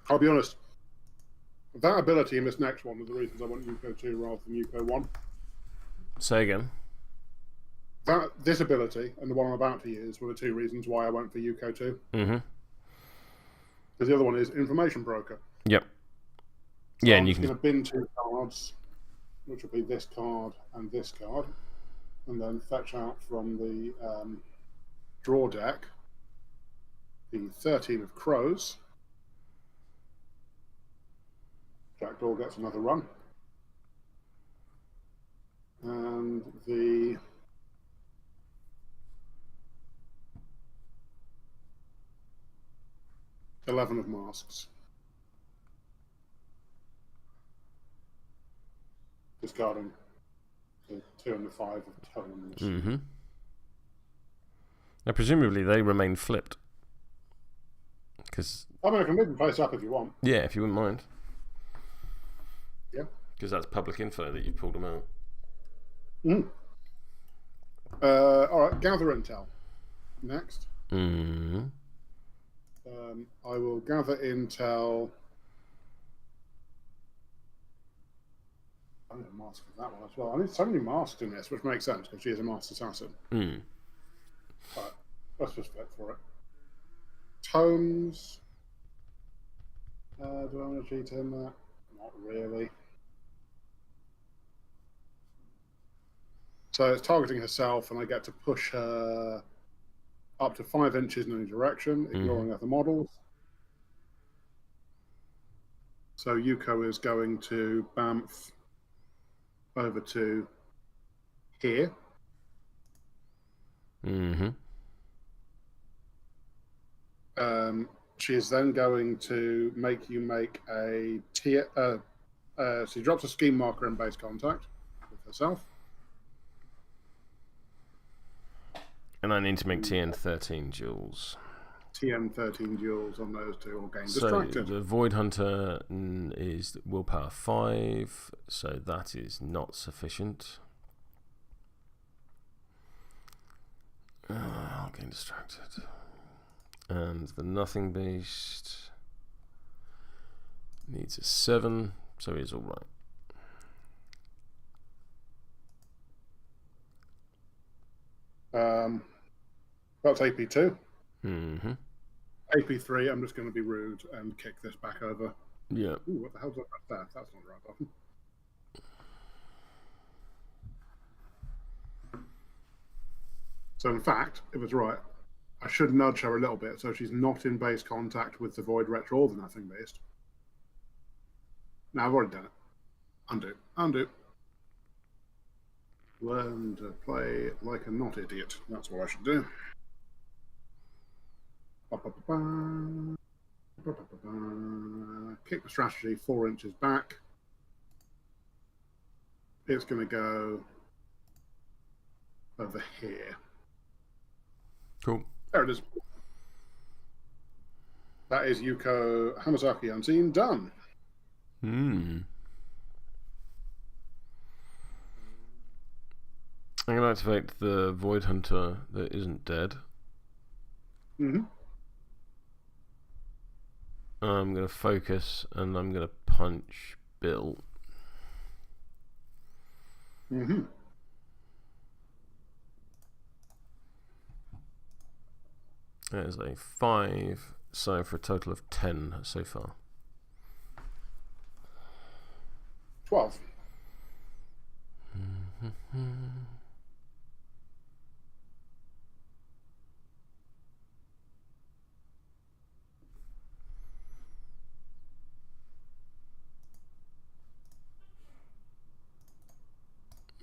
I'll be honest. That ability in this next one are the reasons I want Youko 2 rather than Youko 1. Say again. This ability and the one I'm about to use were the two reasons why I went for Youko 2. Mm-hmm. Because the other one is Information Broker. Yep. So Yeah, I'm and you just can... going to bin 2 cards, which will be this card and this card, and then fetch out from the draw deck the 13 of Crows. Jackdaw gets another run. And the 11 of Masks. Discarding the 2 and the 5 of Totems. Mm-hmm. Now, presumably, they remain flipped. Because... I mean, I can move them face up if you want. Yeah, if you wouldn't mind. Yeah. Because that's public info that you pulled them out. Mm. All right, gather intel. Next. Mm-hmm. I will gather intel. I need a mask for that one as well. I need so many masks in this, which makes sense because she is a masked assassin. Mm. All right, let's just flip for it. Tomes. Do I want to cheat in that? Not really. So it's targeting herself, and I get to push her up to 5 inches in any direction, ignoring other models. So Youko is going to bamf over to here. Mm-hmm. She is then going to make you make a tier. She drops a scheme marker in base contact with herself. And I need to make TN 13 jewels. TN 13 jewels on those two, or gain So distracted. the Void Hunter is willpower 5, so that is not sufficient. I'll gain distracted. And the Nothing Beast needs a 7, so he's alright. That's AP2. Mm-hmm. AP3, I'm just going to be rude and kick this back over. Yeah. Ooh, what the hell's that there? That's not the right button. So in fact, if it's right, I should nudge her a little bit so she's not in base contact with the Void Wretch or the Nothing Beast. Now I've already done it. Undo. Undo. Learn to play like a not idiot. That's what I should do. Kick the strategy 4 inches back. It's going to go over here. Cool. There it is. That is Yuko Hamasaki Unseen done. Hmm. I'm going to activate the Void Hunter that isn't dead. Mm-hmm. I'm going to focus and I'm going to punch Bill. Mm-hmm. That is a 5, so for a total of 10 so far. 12.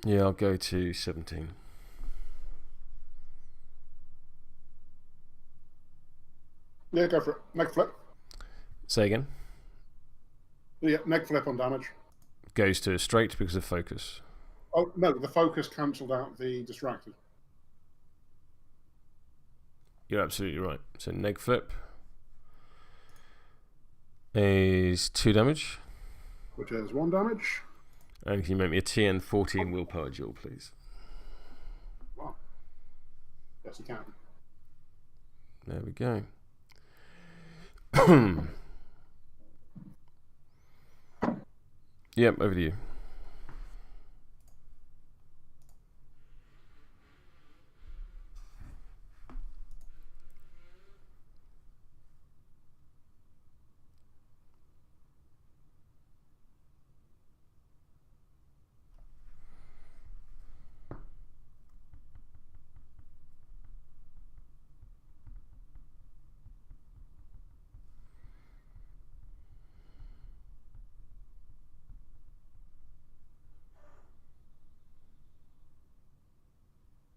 Yeah, I'll go to 17. Yeah, go for it. Neck flip. Say again. Yeah, neck flip on damage. Goes to straight because of focus. Oh, no, the focus cancelled out the distracted. You're absolutely right. So neg flip is 2 damage. Which is 1 damage. And can you make me a TN 14 willpower duel, please? Wow. Yes, you can. There we go. Yep, over to you.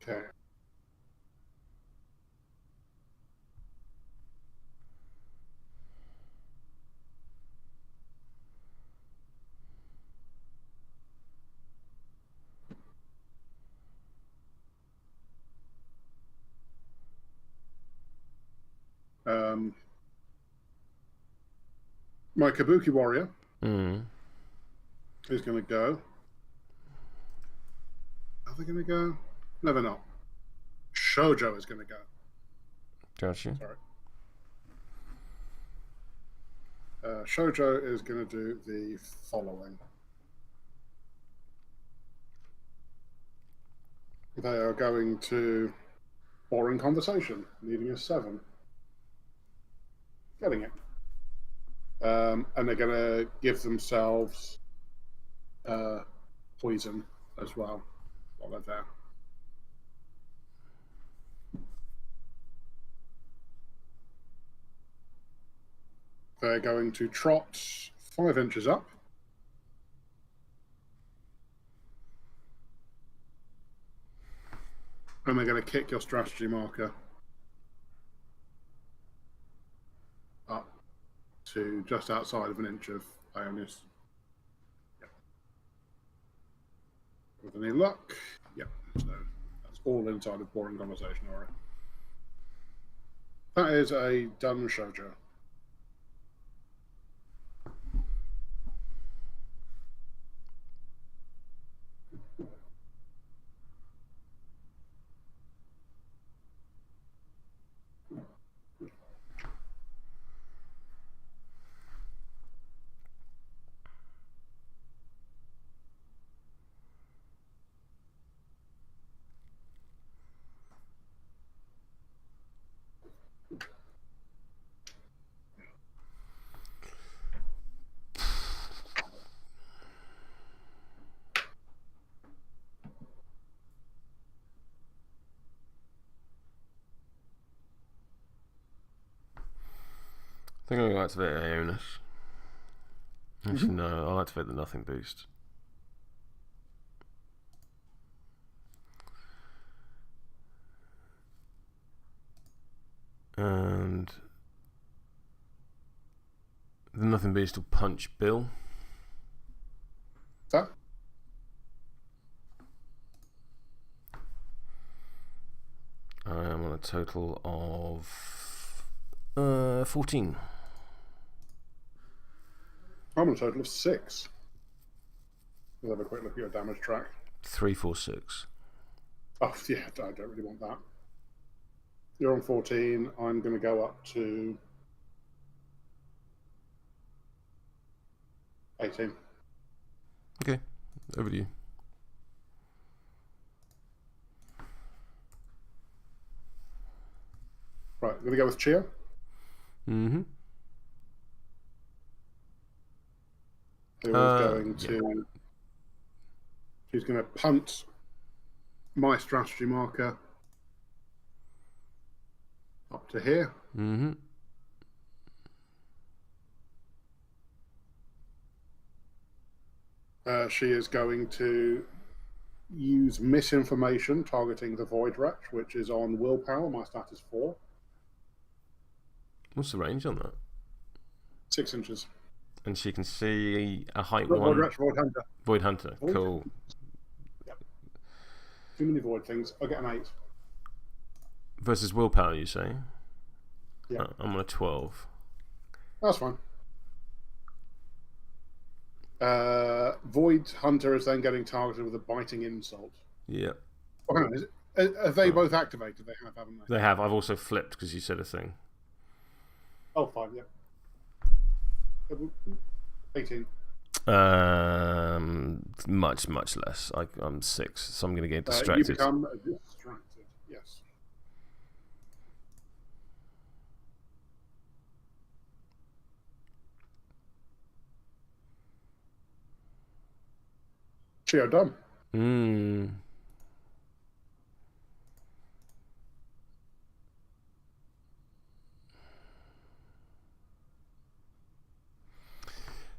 Okay. My Kabuki Warrior is going to go. Are they going to go? No, they're not. Shōjō is going to go. Gotcha. Sorry. Shōjō is going to do the following. They are going to boring conversation, needing a 7. Getting it. And they're going to give themselves poison as well while they're there. They're going to trot 5 inches up. And they're going to kick your strategy marker up to just outside of an inch of Aionus. Yep. With any luck, yep. So that's all inside of boring conversation, alright. That is a done Shōjō. I think I'm going to activate Aionus. Actually, no, I'll activate the nothing boost. And the nothing boost will punch Bill. So? I am on a total of 14. I'm on a total of 6. Let's have a quick look at your damage track. 3, 4, 6. Oh, yeah, I don't really want that. You're on 14. I'm going to go up to 18. Okay, over to you. Right, I'm going to go with Chiyo. Mm-hmm. Who is going to... She's going to punt my strategy marker up to here. Mm-hmm. She is going to use misinformation targeting the Void Wretch, which is on willpower. My stat is 4. What's the range on that? 6 inches. And she can see a height Void 1. Wretch, Void Hunter. Void Hunter, Void? cool. Yep. Too many Void things. I'll get an 8. Versus willpower, you say? Yeah. I'm on a 12. That's fine. Void Hunter is then getting targeted with a biting insult. Yeah. Oh, hang on, have they both activated? They have, haven't they? They have. I've also flipped because you said a thing. Oh, fine, yeah. 18. Much less. I'm 6, so I'm going to get You distracted. become distracted. Yes. Chiyo done.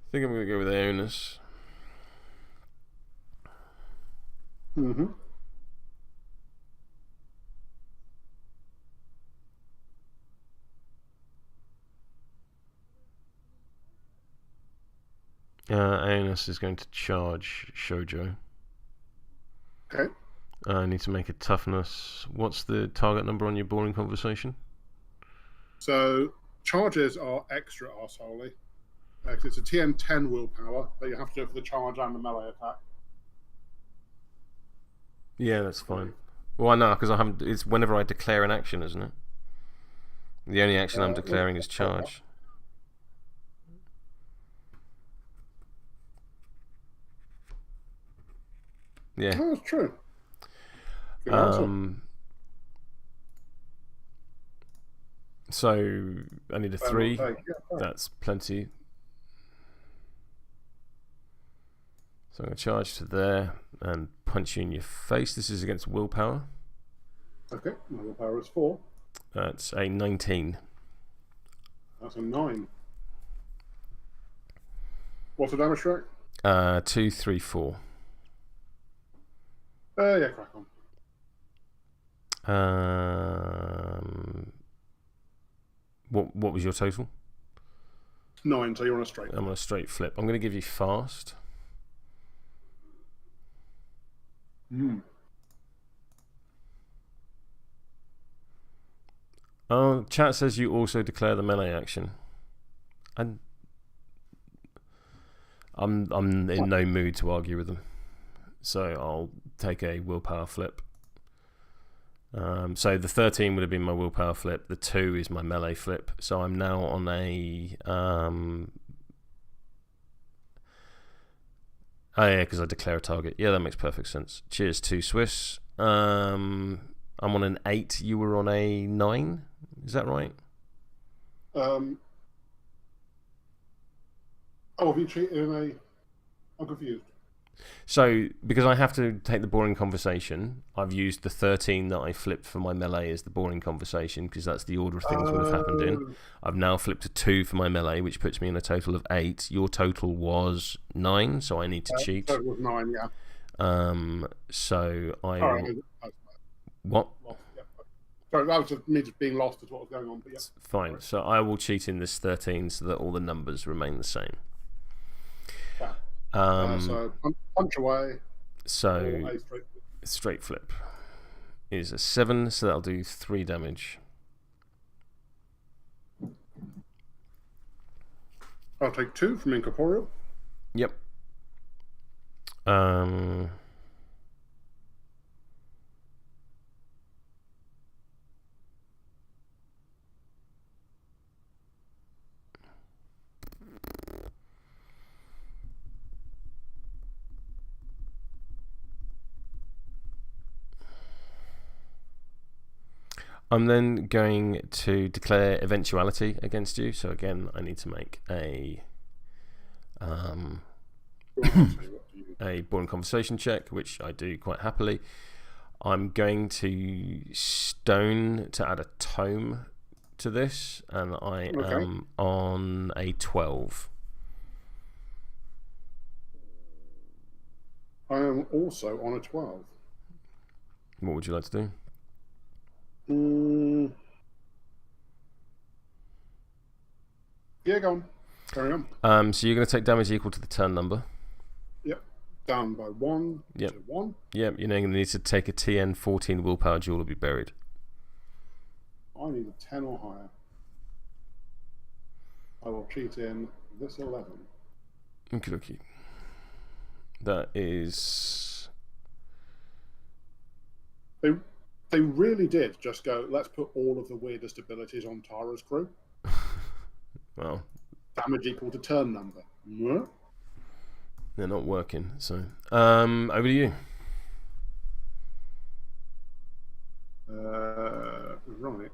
I think I'm going to go with Aionus. Mm-hmm. Aionus is going to charge Shōjō. Okay. I need to make a toughness. What's the target number on your boring conversation? So charges are extra arseholey. It's a TN 10 willpower, but you have to do it for the charge and the melee attack. Yeah, that's fine. Well, no, because I haven't. It's whenever I declare an action, isn't it? The only action I'm declaring is charge. Yeah. Oh, that's true. Good answer. So I need a 3. That's plenty. So I'm going to charge to there and punch you in your face. This is against willpower. Okay, my willpower is 4. That's a 19. That's a 9. What's the damage track? 2, 3, 4. Yeah, crack on. What was your total? 9, so you're on a straight. I'm on a straight flip. I'm going to give you fast. Oh, chat says you also declare the melee action. And I'm in no mood to argue with them, so I'll take a willpower flip. So the 13 would have been my willpower flip. The 2 is my melee flip. So I'm now on a oh yeah, because I declare a target. Yeah, that makes perfect sense. Cheers to Swiss. I'm on an 8. You were on a 9. Is that right? Oh, have you cheated in a... I'm confused. So, because I have to take the boring conversation, I've used the 13 that I flipped for my melee as the boring conversation, because that's the order of things would have happened in. I've now flipped a 2 for my melee, which puts me in a total of 8. Your total was 9, so I need to cheat. Total was 9, yeah. So I... Sorry, what? Sorry, that was just me just being lost as what was going on. But yeah. Fine. So I will cheat in this 13 so that all the numbers remain the same. Yeah. So punch away. So straight flip is a 7, so that'll do 3 damage. I'll take 2 from incorporeal. Yep. I'm then going to declare eventuality against you. So again, I need to make a boring conversation check, which I do quite happily. I'm going to stone to add a tome to this, and I am on a 12. I am also on a 12. What would you like to do? Yeah, go on. Carry on. So you're going to take damage equal to the turn number. Yep. Down by 1 to 1. Yep, you're now going to need to take a TN 14 willpower duel or be buried. I need a 10 or higher. I will cheat in this 11. Okay. That is... They really did just go, let's put all of the weirdest abilities on Tara's crew. Well... Damage equal to turn number. They're not working. So, over to you. Right.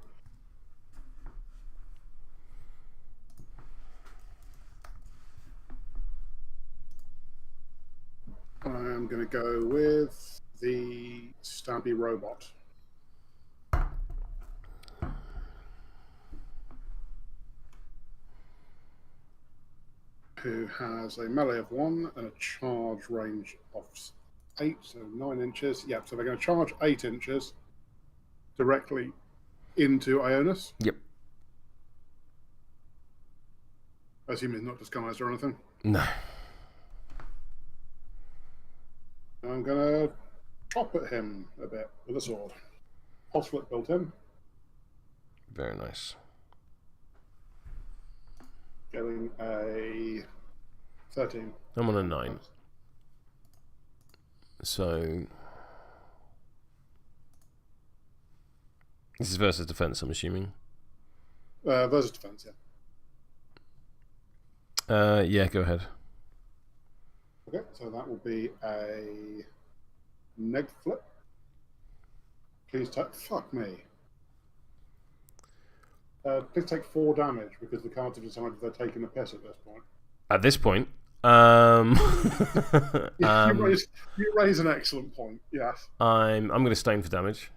I'm going to go with the stabby robot. Who has a melee of 1 and a charge range of 8, so 9 inches. Yep, so they're going to charge 8 inches directly into Aionus. Yep. I assume he's not disguised or anything. No. I'm going to chop at him a bit with a sword. Pulse flip built in. Very nice. Getting a 13. I'm on a 9. So this is versus defense, I'm assuming. Versus defense, yeah. Yeah, go ahead. Okay, so that will be a neg flip. Please take. Fuck me. Please take 4 damage because the cards have decided they're taking a piss at this point. At this point, you raise an excellent point. Yes. I'm going to stain for damage.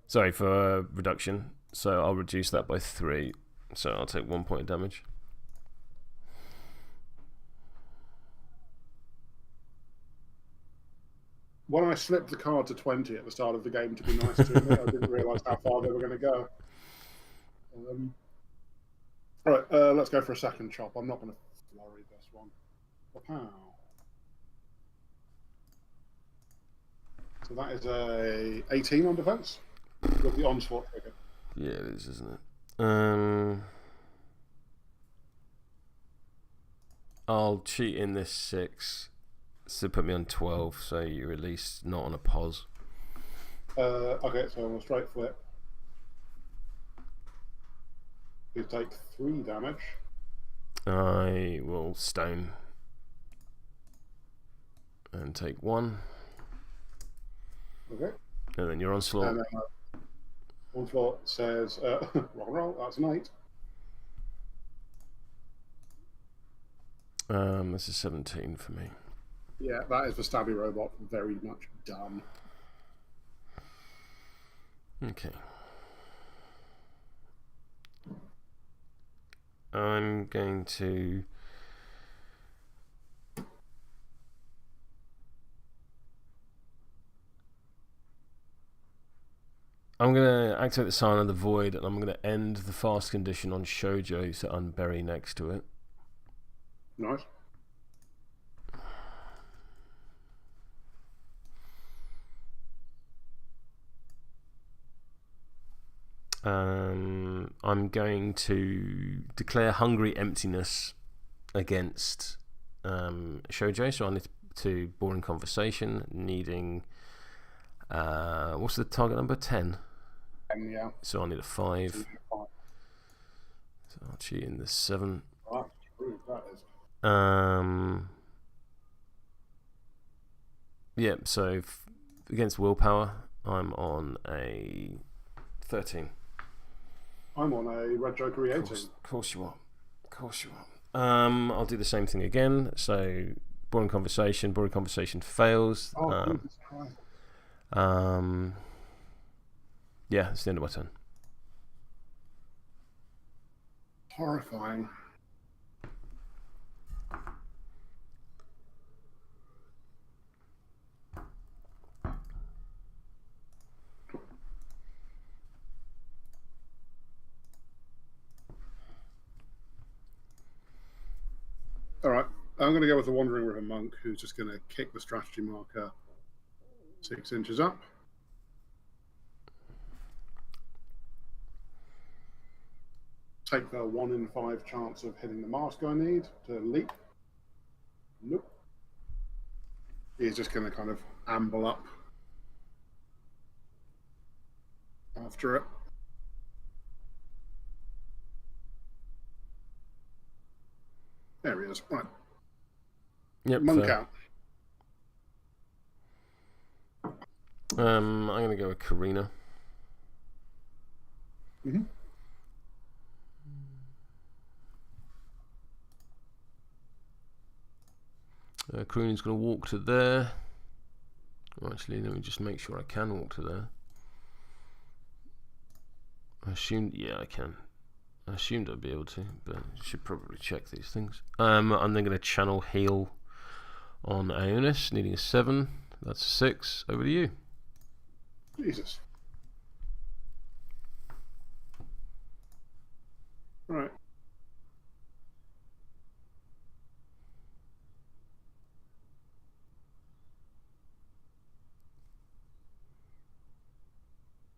Sorry, for reduction. So I'll reduce that by 3. So I'll take 1 point of damage. When I slipped the card to 20 at the start of the game to be nice to me, I didn't realise how far they were going to go. All right, let's go for a second chop. I'm not going to flurry this one. Pow. So that is a 18 on defense with the onslaught trigger. Yeah, it is, isn't it? I'll cheat in this 6. So put me on 12, so you're at least not on a pause. Okay, so on a straight flip. You take 3 damage. I will stone and take 1. Okay. And then your onslaught. And then onslaught says, roll, that's an 8. This is 17 for me. Yeah, that is the stabby robot. Very much done. Okay. I'm going to activate the Scion of the Void, and I'm going to end the fast condition on Shōjō, so unbury next to it. Nice. I'm going to declare Hungry Emptiness against Shōjō, so I need to boring conversation, needing what's the target number? 10. Yeah. So I need a 5. So I'll cheat in the 7. Oh, that's true, that is. Yeah, so against willpower, I'm on a 13. I'm on a Red Joker 18. Of course you are. Of course you are. I'll do the same thing again. So boring conversation fails. Oh, Jesus Christ. Yeah, it's the end of my turn. Horrifying. All right, I'm going to go with the Wandering River Monk, who's just going to kick the strategy marker 6 inches up. Take the 1 in 5 chance of hitting the mask I need to leap. Nope. He's just going to kind of amble up after it. There he is. Right. Yep. Monk fair. out. I'm going to go with Karina. Mm-hmm. Karina's going to walk to there. Well, actually, let me just make sure I can walk to there. I assumed, yeah, I can. I assumed I'd be able to, but I should probably check these things. I'm then going to channel heal on Aionus, needing a 7. That's a 6. Over to you. Jesus. Right.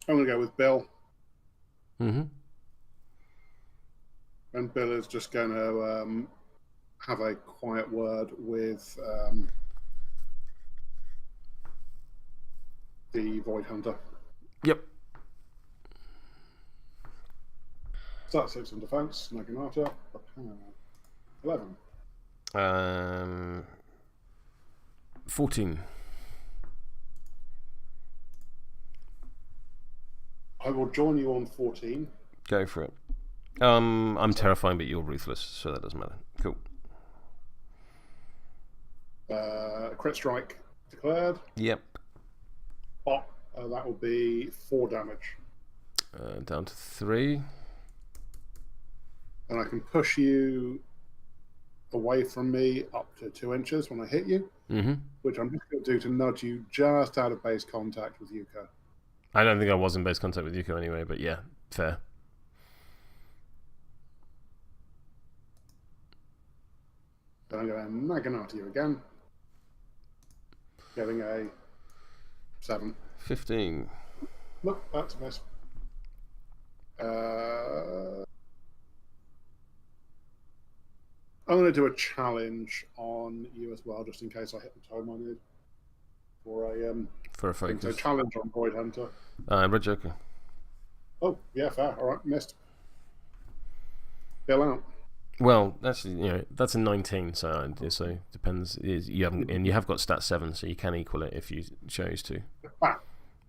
I'm going to go with Bill. Mm-hmm. And Bill is just going to have a quiet word with the Void Hunter. Yep. Start 6 on defense. Naginata. 11. 14. I will join you on 14. Go for it. I'm terrifying, but you're ruthless, so that doesn't matter. Cool. Crit strike declared. Yep. Oh, that will be 4 damage. Down to 3. And I can push you away from me up to 2 inches when I hit you, which I'm just going to do to nudge you just out of base contact with Youko. I don't think I was in base contact with Youko anyway, but yeah, fair. Then I'm going to Naginata you again. Getting a 7. 15. Look, that's a miss. I'm going to do a challenge on you as well, just in case I hit the tome I need. For a focus. So challenge on Void Hunter. Red Joker. Oh, yeah, fair. All right, missed. Bill out. Well, actually, that's a 19, so depends. You have got stat 7, so you can equal it if you chose to. Ah.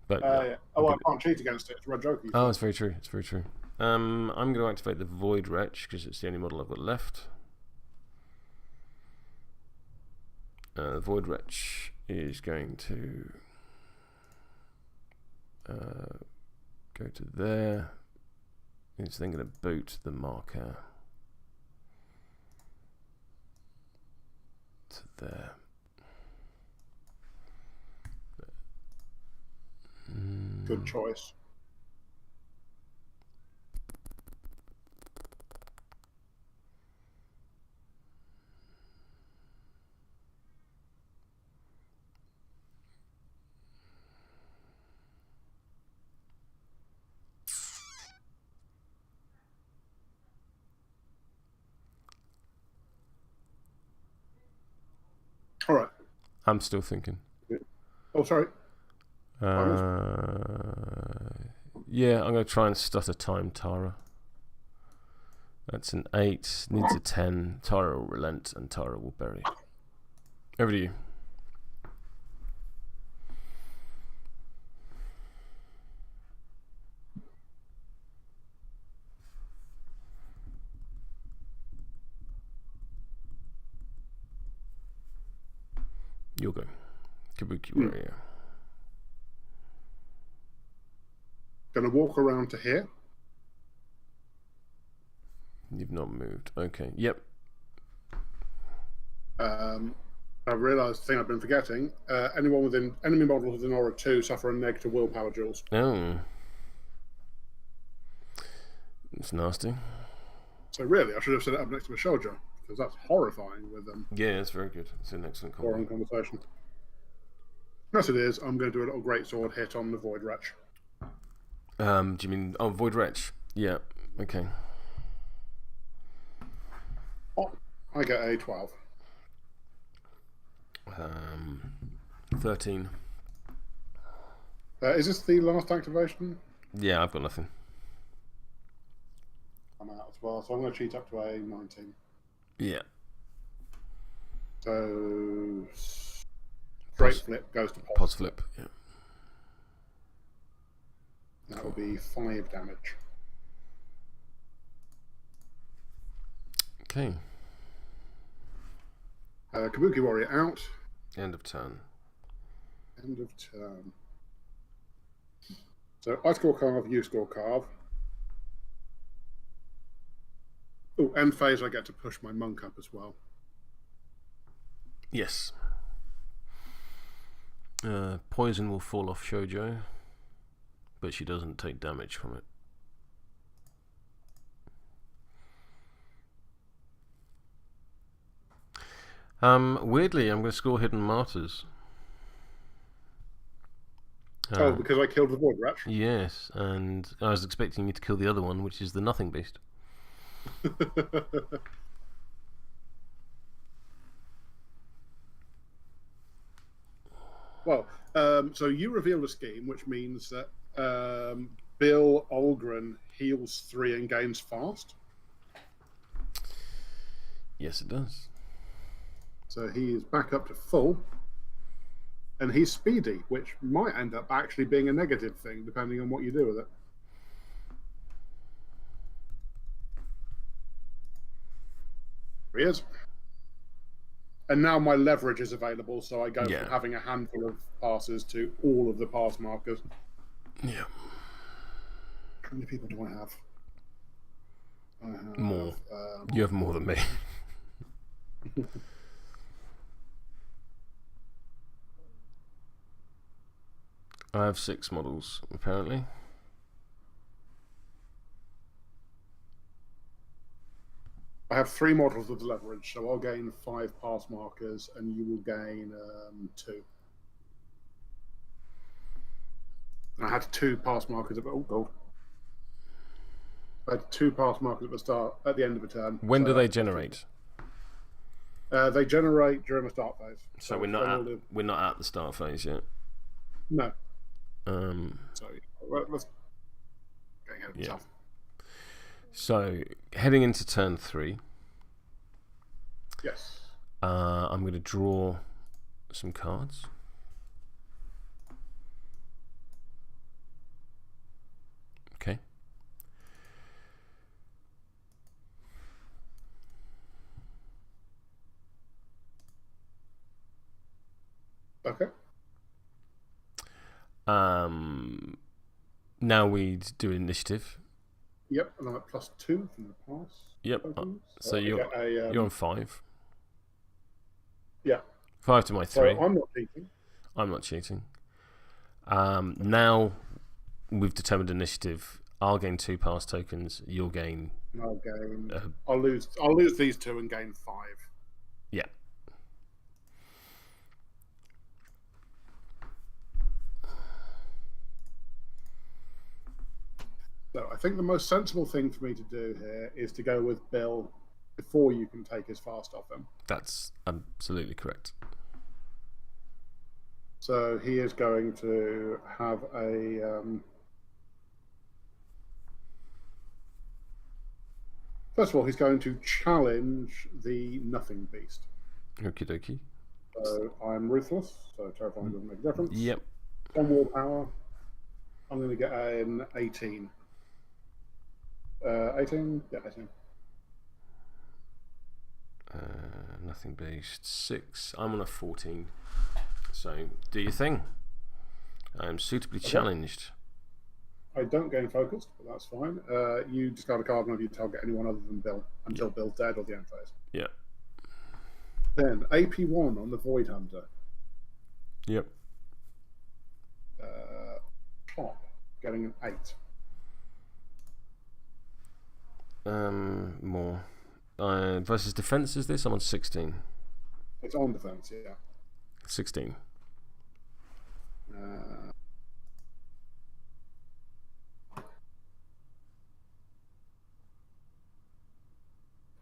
But yeah. I can't cheat against it. It's Red Joker. Oh, it's very true. It's very true. I'm going to activate the Void Wretch because it's the only model I've got left. The Void Wretch is going to go to there. It's then going to boot the marker to there. Good choice. All right. I'm still thinking. Oh, sorry. Yeah, I'm going to try and stutter time Tara. That's an 8. Needs a 10. Tara will relent and Tara will bury. Over to you. Youko. Kabuki Warrior. Going to walk around to here. You've not moved. Okay. Yep. I've realised the thing I've been forgetting. Anyone within enemy models within Aura 2 suffer a negative willpower jewels. Oh. It's nasty. So really, I should have set it up next to a Shōjō, because that's horrifying with them. Yeah, it's very good. It's an excellent combo. Conversation. Yes, it is. I'm going to do a little greatsword hit on the Void Wretch. Do you mean Void Wretch? Yeah. Okay. Oh, I get a 12. 13. Is this the last activation? Yeah, I've got nothing. I'm out as well, so I'm going to cheat up to a 19. Yeah. So straight flip goes to Pos flip. Yeah. That will be 5 damage. Okay. Kabuki Warrior out. End of turn. End of turn. So I score Carve, you score Carve. Oh, end phase, I get to push my monk up as well. Yes. Poison will fall off Shōjō, but she doesn't take damage from it. Weirdly, I'm going to score Hidden Martyrs. Because I killed the Void Wretch? Yes, and I was expecting you to kill the other one, which is the Nothing Beast. Well, so you revealed a scheme, which means that Bill Algren heals 3 and gains fast. Yes, it does. So he is back up to full. And he's speedy, which might end up actually being a negative thing, depending on what you do with it. Here he is. And now my leverage is available, so I go from having a handful of passes to all of the pass markers. Yeah. How many people do I have? More. You have more than me. I have 6 models, apparently. I have 3 models with leverage, so I'll gain 5 pass markers, and you will gain 2. And I had 2 pass markers. Oh, gold. I had 2 pass markers at the end of a turn. When do they generate? They generate during the start phase. So we're not at the start phase yet. No. Sorry. Let's get ahead of myself. So heading into turn 3. Yes. I'm going to draw some cards. Okay. Okay. Now we do initiative. Yep, and I'm at +2 from the pass. Yep. So you're on 5. Yeah. 5 to my 3. So I'm not cheating. I'm not cheating. Now we've determined initiative. I'll gain 2 pass tokens. You'll gain. I'll gain. I'll lose these 2 and gain 5. Yeah. So I think the most sensible thing for me to do here is to go with Bill before you can take his fast off him. That's absolutely correct. So he is going to have a... First of all, he's going to challenge the Nothing Beast. Okie dokie. So I'm ruthless, so terrifying doesn't make a difference. Yep. 1 war power. I'm going to get an 18. 18? Yeah, 18. Nothing Beast 6. I'm on a 14. So do your thing. I am suitably challenged. I don't gain focused, but that's fine. You discard a card whenever you target anyone other than Bill until Bill's dead or the end phase. Yeah. Then AP1 on the Void Hunter. Yep. Top, getting an 8. More. Versus defense is this? I'm on 16. It's on defense, yeah. 16.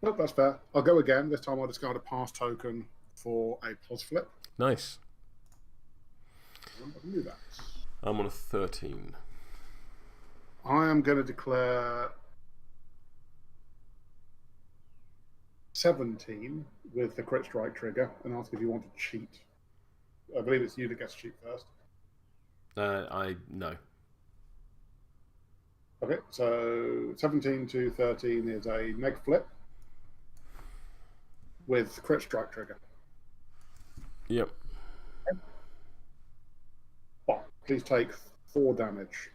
Nope, that's fair. I'll go again. This time I'll discard a pass token for a plus flip. Nice. I can do that. I'm on a 13. I am going to declare 17 with the crit strike trigger and ask if you want to cheat. I believe it's you that gets to cheat first. No. Okay, so 17 to 13 is a neg flip with crit strike trigger. Yep. Oh, please take 4 damage.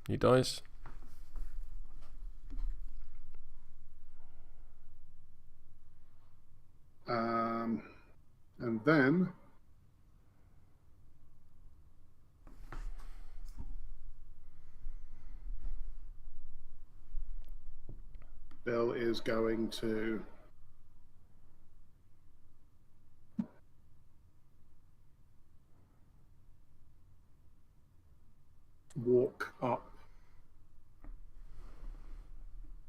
He dies. And then Bill is going to walk up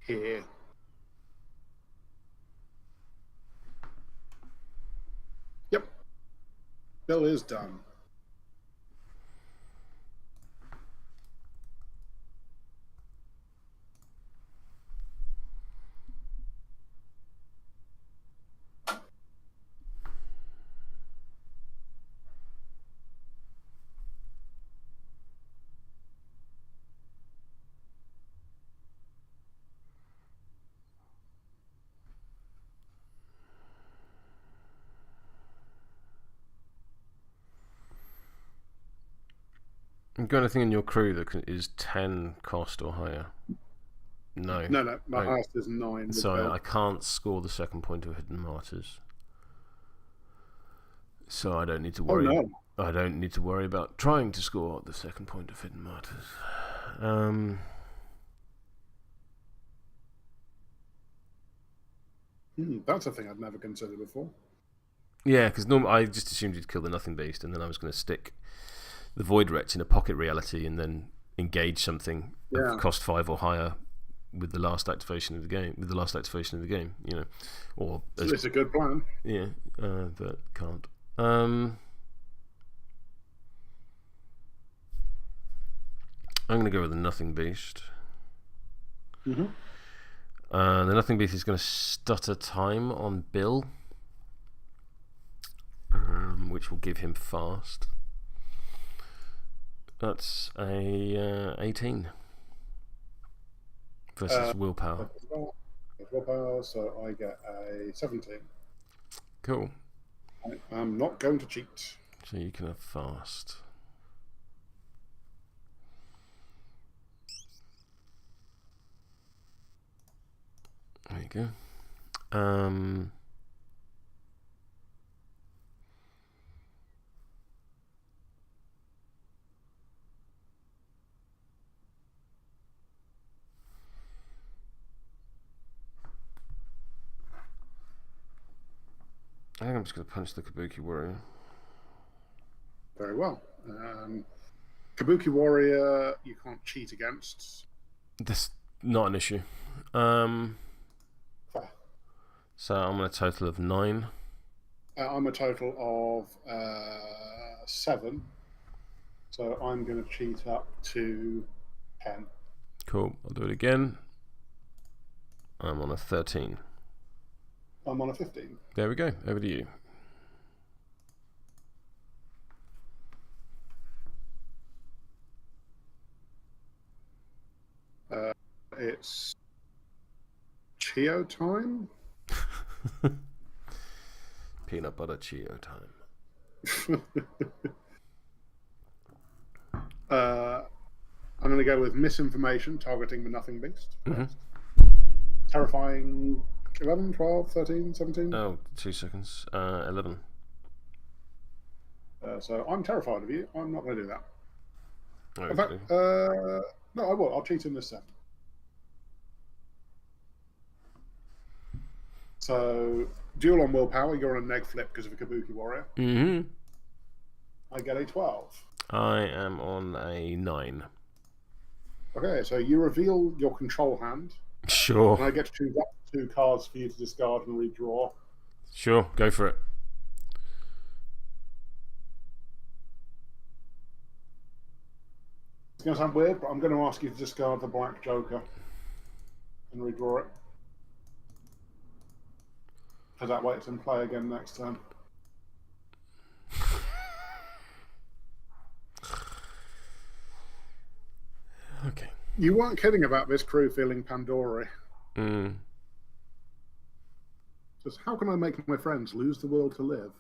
here. Yep. Bill is done. You got anything in your crew that is 10 cost or higher? No. No. My highest is 9. So I can't score the second point of Hidden Martyrs. So I don't need to worry. Oh, no. I don't need to worry about trying to score the second point of Hidden Martyrs. That's a thing I'd never considered before. Yeah, because I just assumed you'd kill the Nothing Beast, and then I was going to stick the Void Wretch in a pocket reality, and then engage something of cost 5 or higher with the last activation of the game. You know, or it's a good plan. Yeah, but can't. I'm going to go with the Nothing Beast. Mm-hmm. The Nothing Beast is going to stutter time on Bill, which will give him fast. That's a 18 versus willpower. Willpower, so I get a 17. Cool. I'm not going to cheat. So you can have fast. There you go. I think I'm just going to punch the Kabuki Warrior. Very well. Kabuki Warrior, you can't cheat against. That's not an issue. So I'm on a total of 9. I'm a total of 7. So I'm going to cheat up to 10. Cool. I'll do it again. I'm on a 13. I'm on a 15. There we go. Over to you. It's Chiyo time. Peanut butter Chiyo time. I'm going to go with misinformation, targeting the Nothing Beast. Mm-hmm. Terrifying 11, 12, 13, 17. Oh, 2 seconds. 11. So I'm terrified of you. I'm not going to do that. Okay. In fact, no, I will. I'll cheat in this set. So, duel on willpower, you're on a neg flip because of a Kabuki Warrior. Mm-hmm. I get a 12. I am on a 9. Okay, so you reveal your control hand. Sure. And I get to choose up to 2 cards for you to discard and redraw. Sure, go for it. It's going to sound weird, but I'm going to ask you to discard the Black Joker. and redraw it. Because that way it's in play again next turn. Okay. You weren't kidding about this crew feeling Pandora. Just how can I make my friends lose the will to live?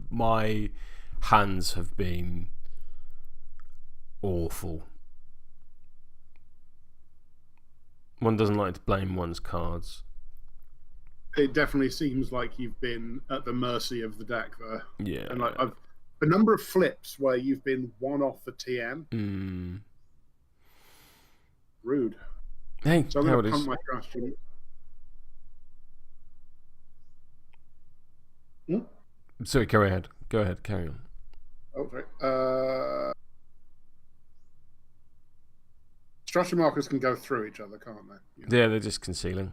My hands have been awful. One doesn't like to blame one's cards. It definitely seems like you've been at the mercy of the deck there. Yeah. And like a number of flips where you've been one off the TM. Rude. Hey, so I'm how going it to is. punt my strategy. Sorry, carry ahead. Go ahead, carry on. Oh, sorry. Strategy markers can go through each other, can't they? Yeah, they're just concealing.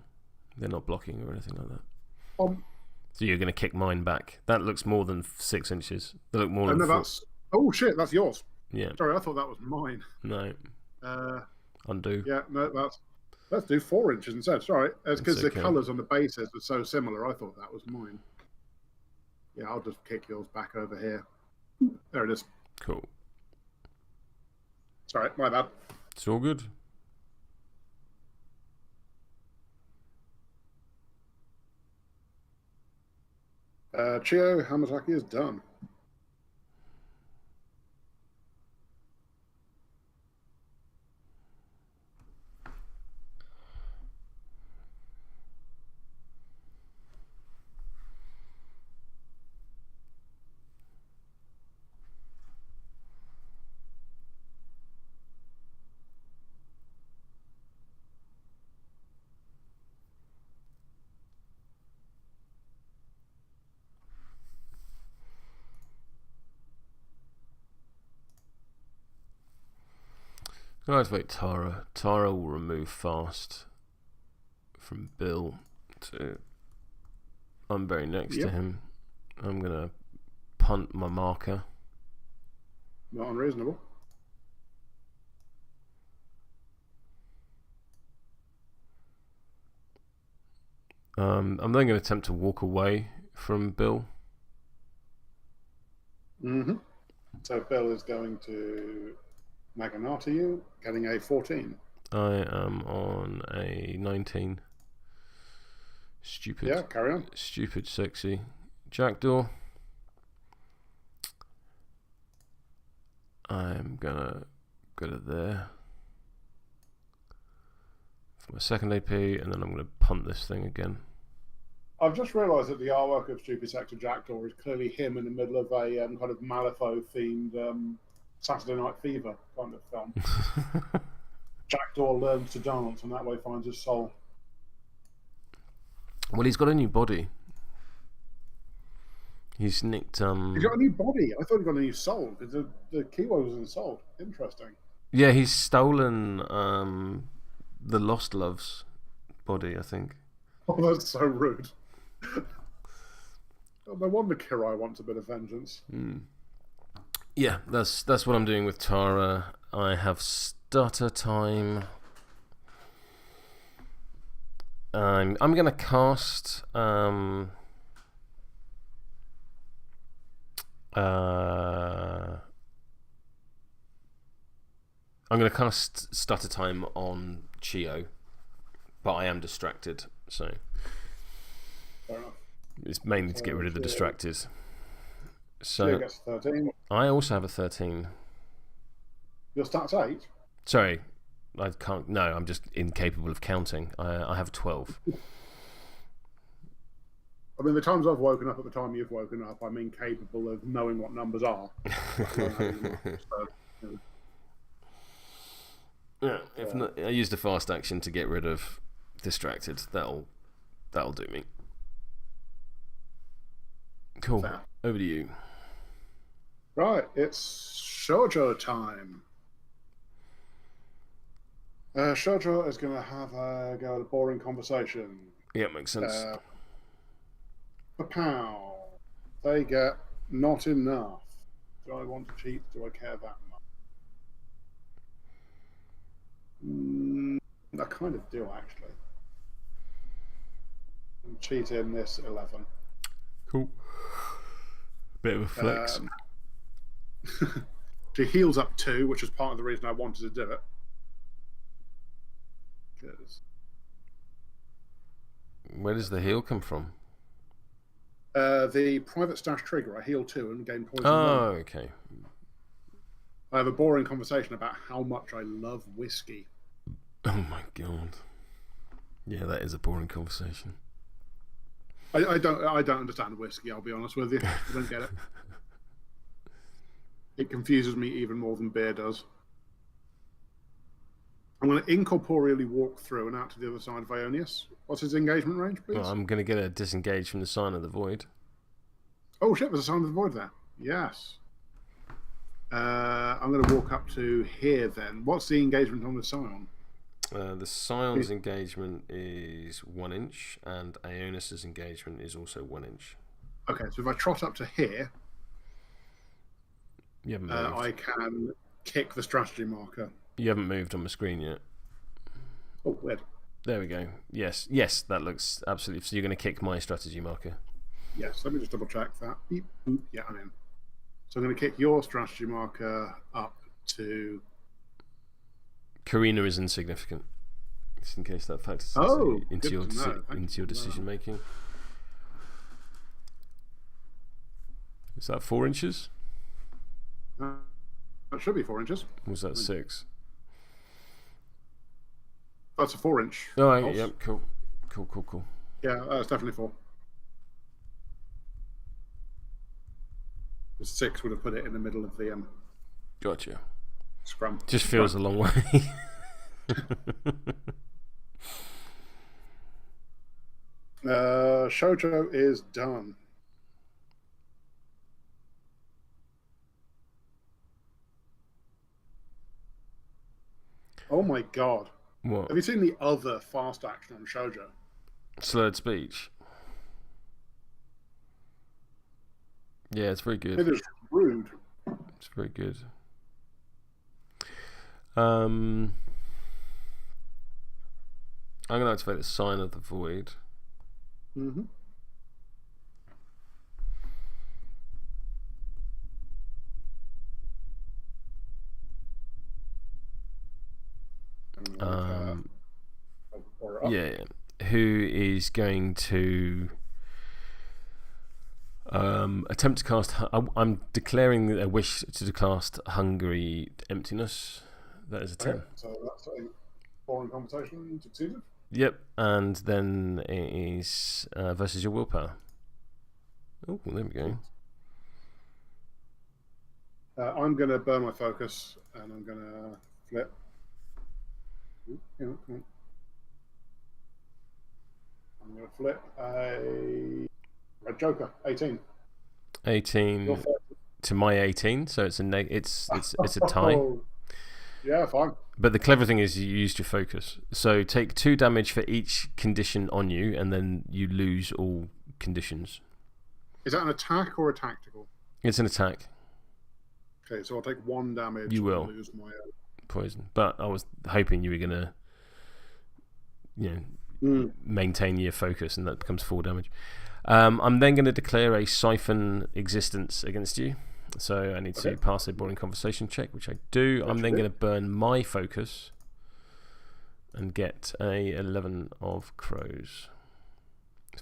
They're not blocking or anything like that. So you're going to kick mine back. That looks more than 6 inches. They look more than no, 4. that's... Oh, shit, that's yours. Yeah. Sorry, I thought that was mine. No. Undo. Yeah, no, that's... Let's do 4 inches instead. Sorry, it's because okay. The colours on the bases are so similar. I thought that was mine. Yeah, I'll just kick yours back over here. There it is. Cool. Sorry, my bad. It's all good. Chiyo Hamasaki is done. I'll activate Tara. Tara will remove fast from Bill to... I'm very next to him. I'm going to punt my marker. Not unreasonable. I'm then going to attempt to walk away from Bill. So Bill is going to Maganata you, getting a 14. I am on a 19. Stupid. Yeah, carry on. Stupid, sexy. Jackdaw. I'm gonna go to there for my second AP, and then I'm gonna punt this thing again. I've just realised that the artwork of Stupid Sexy Jackdaw is clearly him in the middle of a kind of Malifaux themed Saturday Night Fever kind of film. Jackdaw learns to dance and that way finds his soul. Well, he's got a new body. He's nicked. He's got a new body. I thought he got a new soul because the Kiwo was in soul. Interesting. Yeah, he's stolen the Lost Love's body, I think. Oh, that's so rude. Oh, no wonder Kirai wants a bit of vengeance. Yeah, that's what I'm doing with Tara. I have stutter time. I'm going to cast I'm going to cast stutter time on Chiyo, but I am distracted, so Fair enough. it's mainly to get rid of the distractors. So Chiyo gets 13. I also have a 13. Your stat's 8? Sorry, I can't. No, I'm just incapable of counting. I have 12. I mean, the times I've woken up at the time you've woken up, I'm incapable of knowing what numbers are. Yeah, if not, I used a fast action to get rid of distracted. That'll do me. Cool. Fair. Over to you. Right, it's Shōjō time. Shōjō is going to have a go at a boring conversation. Yeah, makes sense. Pow. They get not enough. Do I want to cheat? Do I care that much? I kind of do, actually. I'm cheating this 11. Cool. Bit of a flex. She heals up 2, which is part of the reason I wanted to do it. Where does the heal come from? The private stash trigger. I heal 2 and gain poison. Oh, okay. I have a boring conversation about how much I love whiskey. Oh my god. Yeah, that is a boring conversation. I don't understand whiskey, I'll be honest with you. I don't get it. It confuses me even more than beer does. I'm going to incorporeally walk through and out to the other side of Aionus. What's his engagement range, please? Well, I'm going to get a disengage from the Sign of the Void. Oh shit, there's a Sign of the Void there. Yes. I'm going to walk up to here then. What's the engagement on the Scion? The Scion's engagement is 1 inch, and Aionus's engagement is also 1 inch. Okay, so if I trot up to here, you haven't moved. I can kick the strategy marker. You haven't moved on the screen yet. Oh, weird. There we go. Yes, that looks absolutely. So you're going to kick my strategy marker. Yes, let me just double check that. Beep, boop. Yeah, I'm in. So I'm going to kick your strategy marker up to... Karina is insignificant, just in case that factors into your decision making. Is that 4 inches? That should be 4 inches. Or was that 6? That's a 4 inch. Oh, right, yep, cool. Yeah, it's definitely 4. 6 would have put it in the middle of the Gotcha. Scrum. Just feels a long way. Shōjō is done. Oh my god. What? Have you seen the other fast action on Shōjō? Slurred speech. Yeah, it's very good. It is rude. It's very good. I'm going to activate the Sign of the Void. Mm-hmm. Yeah. Who is going to attempt to cast... I'm declaring a wish to cast Hungry Emptiness. That is a 10. Okay, so that's a boring conversation succeeded. Yep, and then it is versus your willpower. Oh, there we go. I'm going to burn my focus, and I'm going to flip. Ooh, yeah, come on. I'm going to flip a Joker, 18. 18 to my 18, so it's a it's a tie. Yeah, fine. But the clever thing is you used your focus. So take 2 damage for each condition on you, and then you lose all conditions. Is that an attack or a tactical? It's an attack. Okay, so I'll take 1 damage. You will and lose my poison. But I was hoping you were gonna, maintain your focus, and that becomes 4 damage. I'm then going to declare a siphon existence against you. So I need to pass a boring conversation check, which I do. I'm then going to burn my focus and get a 11 of crows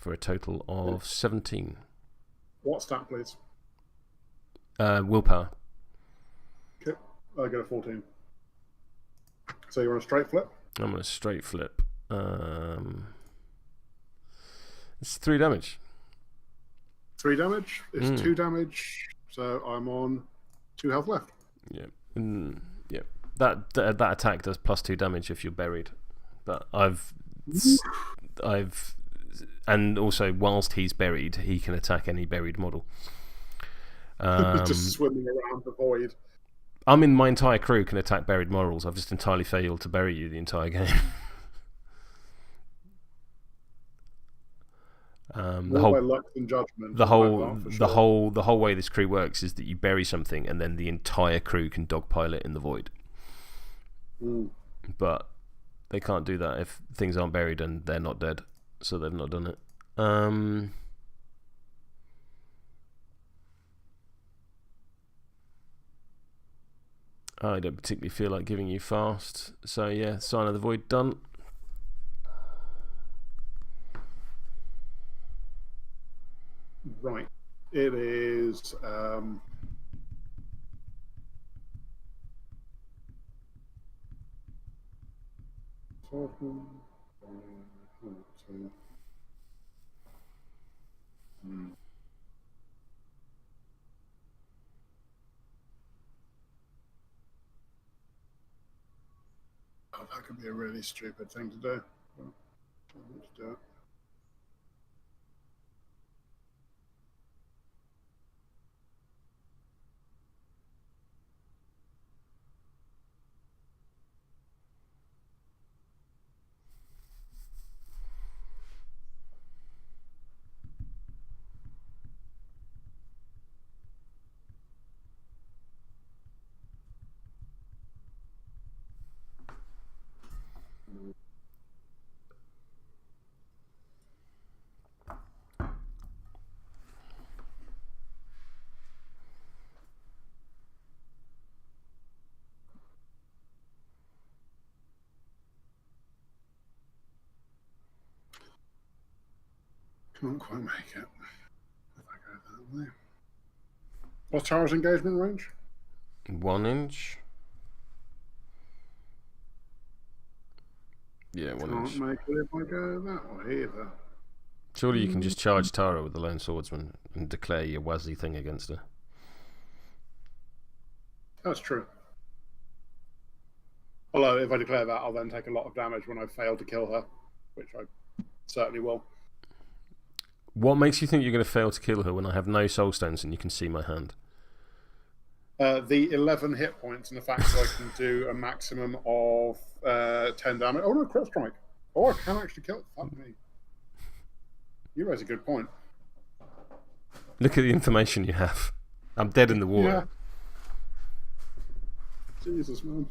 for a total of 17. What stat, please? Willpower. Okay, I get a 14. So you're on a straight flip? I'm on a straight flip. It's 3 damage. 3 damage? It's 2 damage. So I'm on 2 health left. Yeah. Yeah. That attack does +2 damage if you're buried. But and also whilst he's buried, he can attack any buried model. Just swimming around the void. My entire crew can attack buried models. I've just entirely failed to bury you the entire game. More by luck than judgment. The whole way this crew works is that you bury something and then the entire crew can dogpile it in the void. Mm. But They can't do that if things aren't buried and they're not dead, so they've not done it. I don't particularly feel like giving you fast, so yeah, Sign of the Void done. Right. It is Oh, that could be a really stupid thing to do. But I want to do it. Can't quite make it. If I go that way. What's Tara's engagement range? 1 inch. Yeah, 1 inch. Can't make it if I go that way either. Surely you can just charge Tara with the Lone Swordsman and declare your Wazzy thing against her. That's true. Although, if I declare that, I'll then take a lot of damage when I fail to kill her, which I certainly will. What makes you think you're going to fail to kill her when I have no soul stones and you can see my hand? The 11 hit points and the fact that I can do a maximum of 10 damage. Oh no, crit strike. Oh, I can actually kill. Fuck me. You raise a good point. Look at the information you have. I'm dead in the water. Yeah. Jesus, man.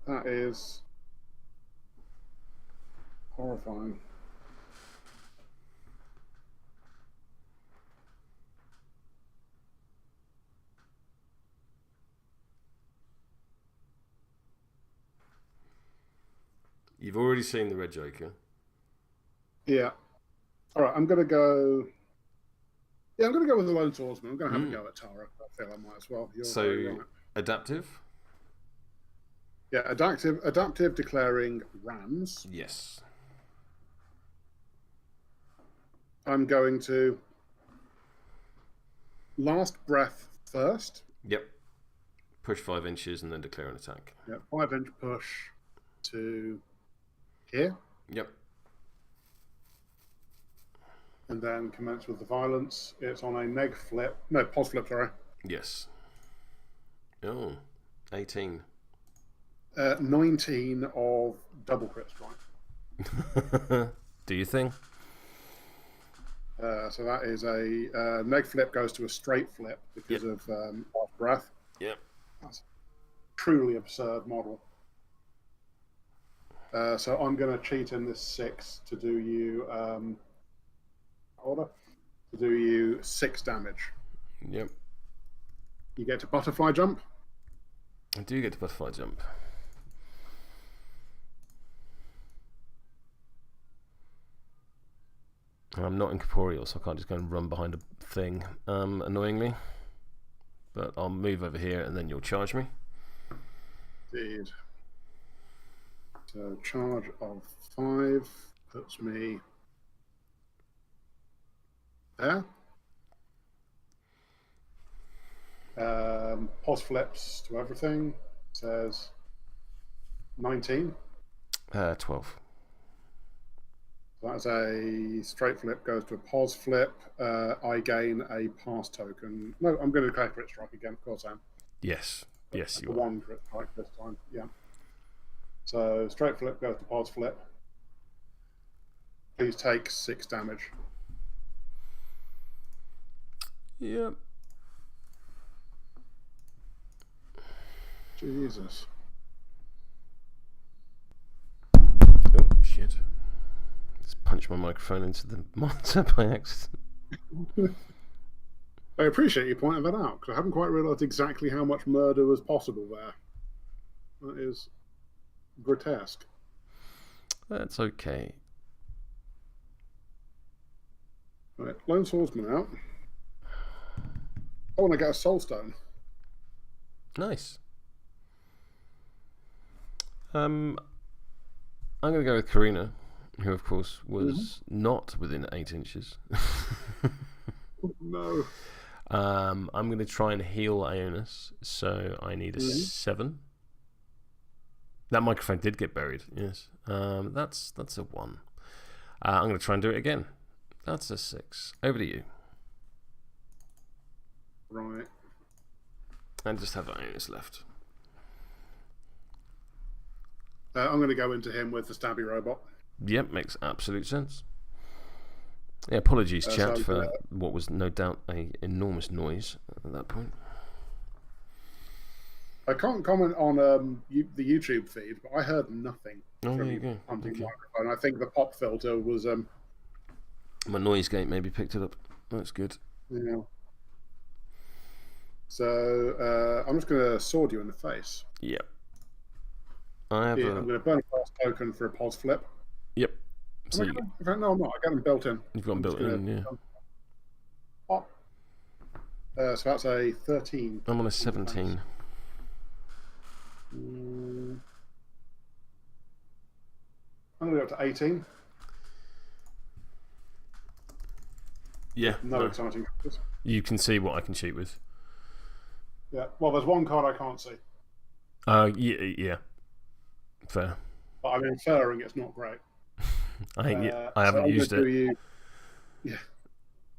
That is horrifying. You've already seen the Red Joker. Yeah. All right, I'm going to go... Yeah, I'm going to go with the Lone Swordsman. I'm going to have a go at Tara. I feel I might as well. So, adaptive? Yeah, adaptive declaring rams. Yes. I'm going to last breath first. Yep. Push 5 inches and then declare an attack. Yeah, 5-inch push to here. Yep. And then commence with the violence. It's on a neg flip. No, pos flip, sorry. Yes. Oh, 18. 19 of double crit strike. Do you think? So that is a neg flip goes to a straight flip because of last breath. Yep. That's a truly absurd model. So I'm going to cheat in this 6 to do you to do you 6 damage. Yep. You get to butterfly jump. I do get to butterfly jump. I'm not incorporeal, so I can't just go and run behind a thing, annoyingly. But I'll move over here and then you'll charge me. Indeed. So charge of 5 puts me there. Pos flips to everything. Says 19. 12. That's a straight flip, goes to a pos flip. I gain a pass token. No, I'm going to declare crit strike again, of course I am. Yes. Yes, you are. 1 crit strike this time, yeah. So straight flip goes to pos flip. Please take 6 damage. Yep. Jesus. Oh, shit. Just punched my microphone into the monitor by accident. I appreciate you pointing that out, because I haven't quite realised exactly how much murder was possible there. That is grotesque. That's okay. Right, Lone Swordsman out. I want to get a Soul Stone. Nice. I'm going to go with Karina, who of course was not within 8 inches. No. I'm going to try and heal Aionus, so I need a 7. That microphone did get buried, yes. That's a 1. I'm going to try and do it again. That's a 6. Over to you. Right. And just have Aionus left. I'm going to go into him with the stabby robot. Yep, makes absolute sense. Yeah, apologies, chat, so for what was no doubt an enormous noise at that point. I can't comment on the YouTube feed, but I heard nothing Oh, from there you you go. pumping Okay. microphone. I think the pop filter was... My noise gate maybe picked it up. That's good. Yeah. So I'm just going to sword you in the face. Yep. I'm going to burn a fast token for a pause flip. Yep. So In fact, no, I'm not. I got them built in. You've got them built in, yeah. Pop. So that's a 13. I'm on a 17. I'm going to go up to 18. Yeah. No exciting. You can see what I can shoot with. Yeah. Well, there's one card I can't see. Yeah. Fair. But I'm inferring it's not great. I haven't used it.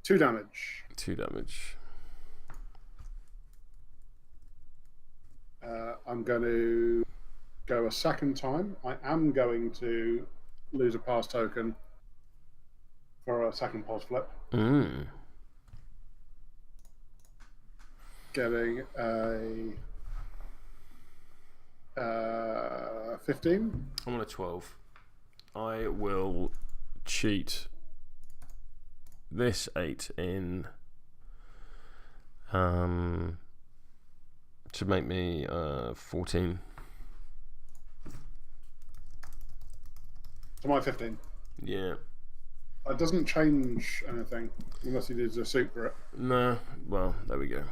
2 damage. 2 damage. I'm going to go a second time. I am going to lose a pass token for a second pause flip. Getting a 15. I'm on a 12. I will cheat this 8 in to make me 14. To my 15. Yeah. It doesn't change anything unless you did a suit for it. No. Well, there we go.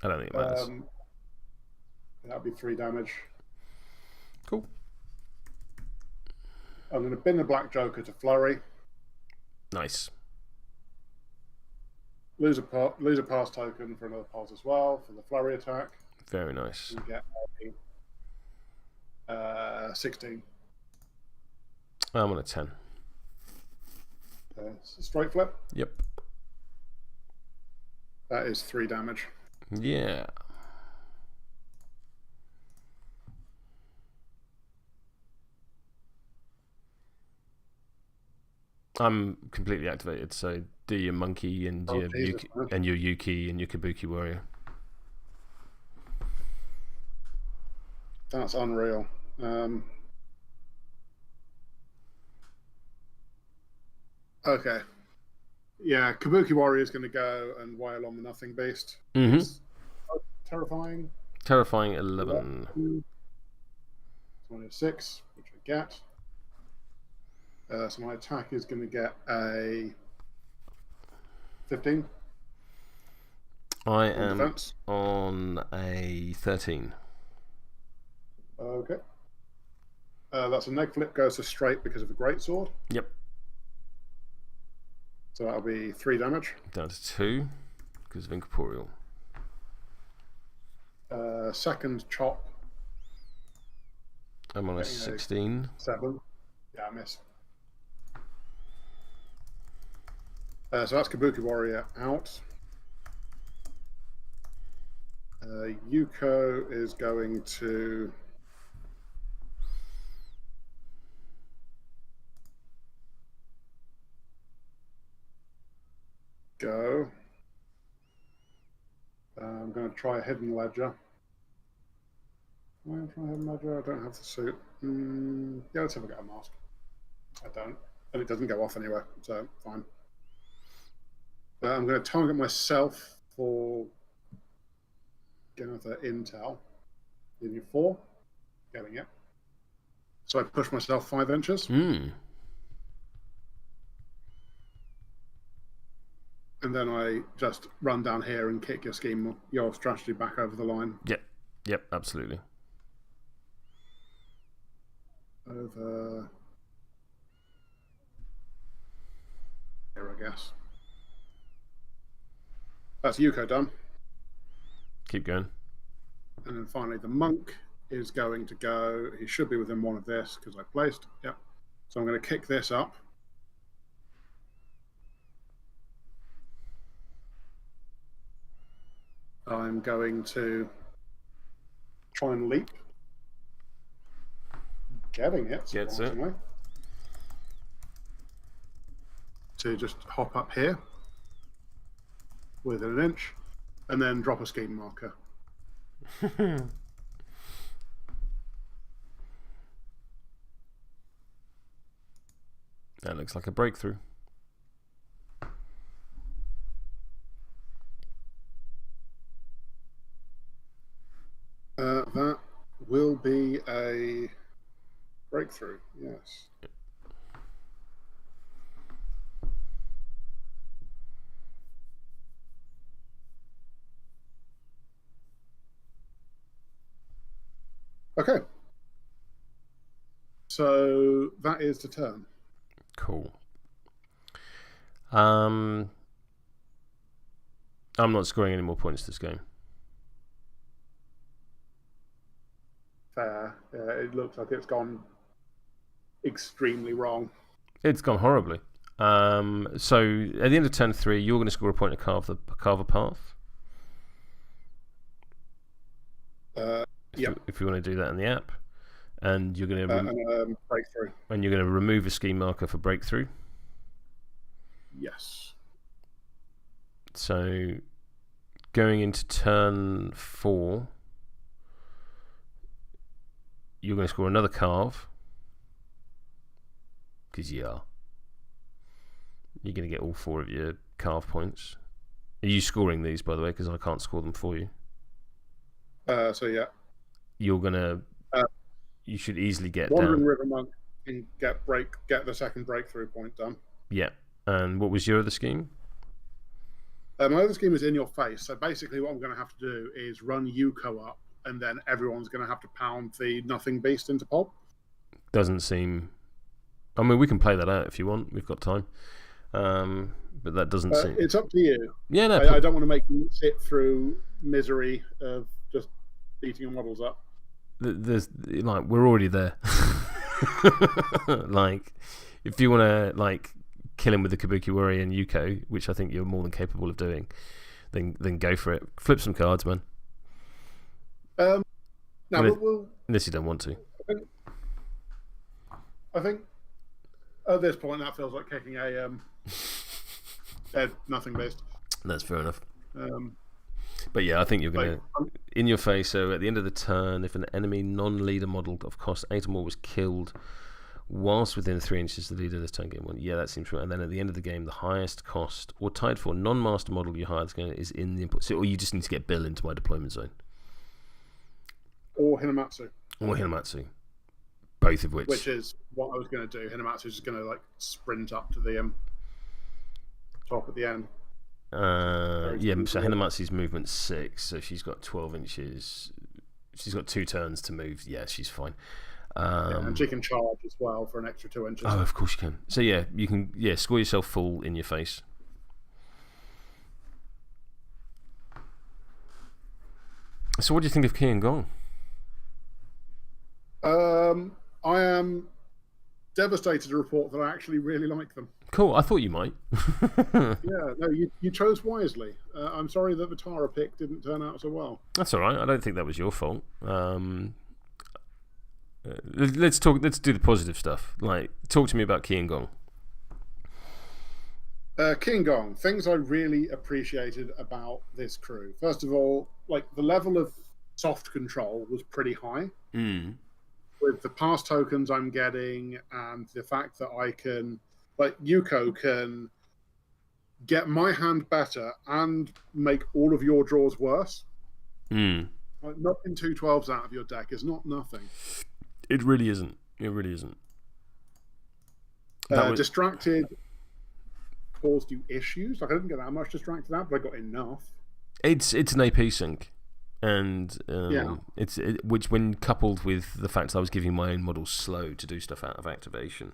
I don't think it matters. That'll be 3 damage. Cool. I'm going to bin the Black Joker to flurry. Nice. Lose a pass token for another pause as well for the flurry attack. Very nice. You get a 16. I'm on a 10. It's a straight flip. Yep. That is 3 damage. Yeah. I'm completely activated, so do your monkey and your Yuki and your Kabuki Warrior. That's unreal. Okay. Yeah, Kabuki Warrior is going to go and wail on the Nothing Beast. It's terrifying. Terrifying 11. 26, which I get. So my attack is going to get a 15. I am defense. On a 13. Okay. That's a neg flip, goes to straight because of a greatsword. Yep. So that'll be 3 damage. Down to 2 because of incorporeal. Second chop. I'm on a 16. 7. Yeah, I missed. So that's Kabuki Warrior out. Youko is going to... go. I'm going to try a hidden ledger. Am I try a hidden ledger? I don't have the suit. Yeah, let's have a go at a mask. I don't. And it doesn't go off anywhere, so fine. I'm going to target myself for getting the intel. In your 4. Getting it. So I push myself 5 inches. Mm. And then I just run down here and kick your strategy back over the line. Yep, absolutely. Over here, I guess. That's Youko done. Keep going. And then finally the monk is going to go. He should be within 1 of this because I placed. Yep. So I'm going to kick this up. I'm going to try and leap. Getting it. Gets it. To just hop up here within 1 inch and then drop a scheme marker. That looks like a breakthrough. That will be a breakthrough, yes. Okay. So that is the turn. Cool. I'm not scoring any more points this game. Fair. It looks like it's gone extremely wrong. It's gone horribly. So at the end of turn 3, you're going to score a point to carve a path. If you want to do that in the app, and you're going to breakthrough, and you're going to remove a scheme marker for breakthrough. Yes. So going into turn 4, you're going to score another carve because you are. You're going to get all 4 of your carve points. Are you scoring these, by the way? Because I can't score them for you. So yeah. You're gonna. You should easily get Wandering down. River Monk and get the second breakthrough point done. Yeah. And what was your other scheme? My other scheme is in your face. So basically, what I'm going to have to do is run Youko up, and then everyone's going to have to pound the Nothing Beast into pop. Doesn't seem. I mean, we can play that out if you want. We've got time. But that doesn't seem. It's up to you. Yeah, no. I don't want to make you sit through misery of just beating your models up. There's we're already there. Like, if you want to kill him with the Kabuki Warrior and Youko, which I think you're more than capable of doing, then go for it. Flip some cards, man. Unless you don't want to. I think at this point that feels like kicking a Nothing Beast. That's fair enough. But yeah, I think you're going to... In your face, so at the end of the turn, if an enemy non-leader model of cost 8 or more was killed whilst within 3 inches of the leader of this turn, game 1. Yeah, that seems right. And then at the end of the game, the highest cost or tied for non-master model you hire is in the input. So, or you just need to get Bill into my deployment zone. Or Hinamatsu. Both of which... Which is what I was going to do. Hinamatsu is just going to sprint up to the top at the end. Yeah, so Hinamatsu's movement 6, so she's got 12 inches. She's got 2 turns to move. Yeah, she's fine. And she can charge as well for an extra 2 inches. Oh, of course you can. So yeah, you can score yourself full in your face. So what do you think of Ki and Gong? I am devastated to report that I actually really like them. Cool, I thought you might. Yeah, no, you chose wisely. I'm sorry that the Tara pick didn't turn out so well. That's all right. I don't think that was your fault. Let's do the positive stuff. Talk to me about Ki and Gong. King Gong, things I really appreciated about this crew. First of all, like the level of soft control was pretty high. With the pass tokens I'm getting and the fact that I can, like Youko can get my hand better and make all of your draws worse. Like, knocking 2 12s out of your deck is not nothing. It really isn't. It really isn't. Distracted caused you issues. Like I didn't get that much distracted out, but I got enough. It's an AP sync, and which when coupled with the fact that I was giving my own models slow to do stuff out of activation,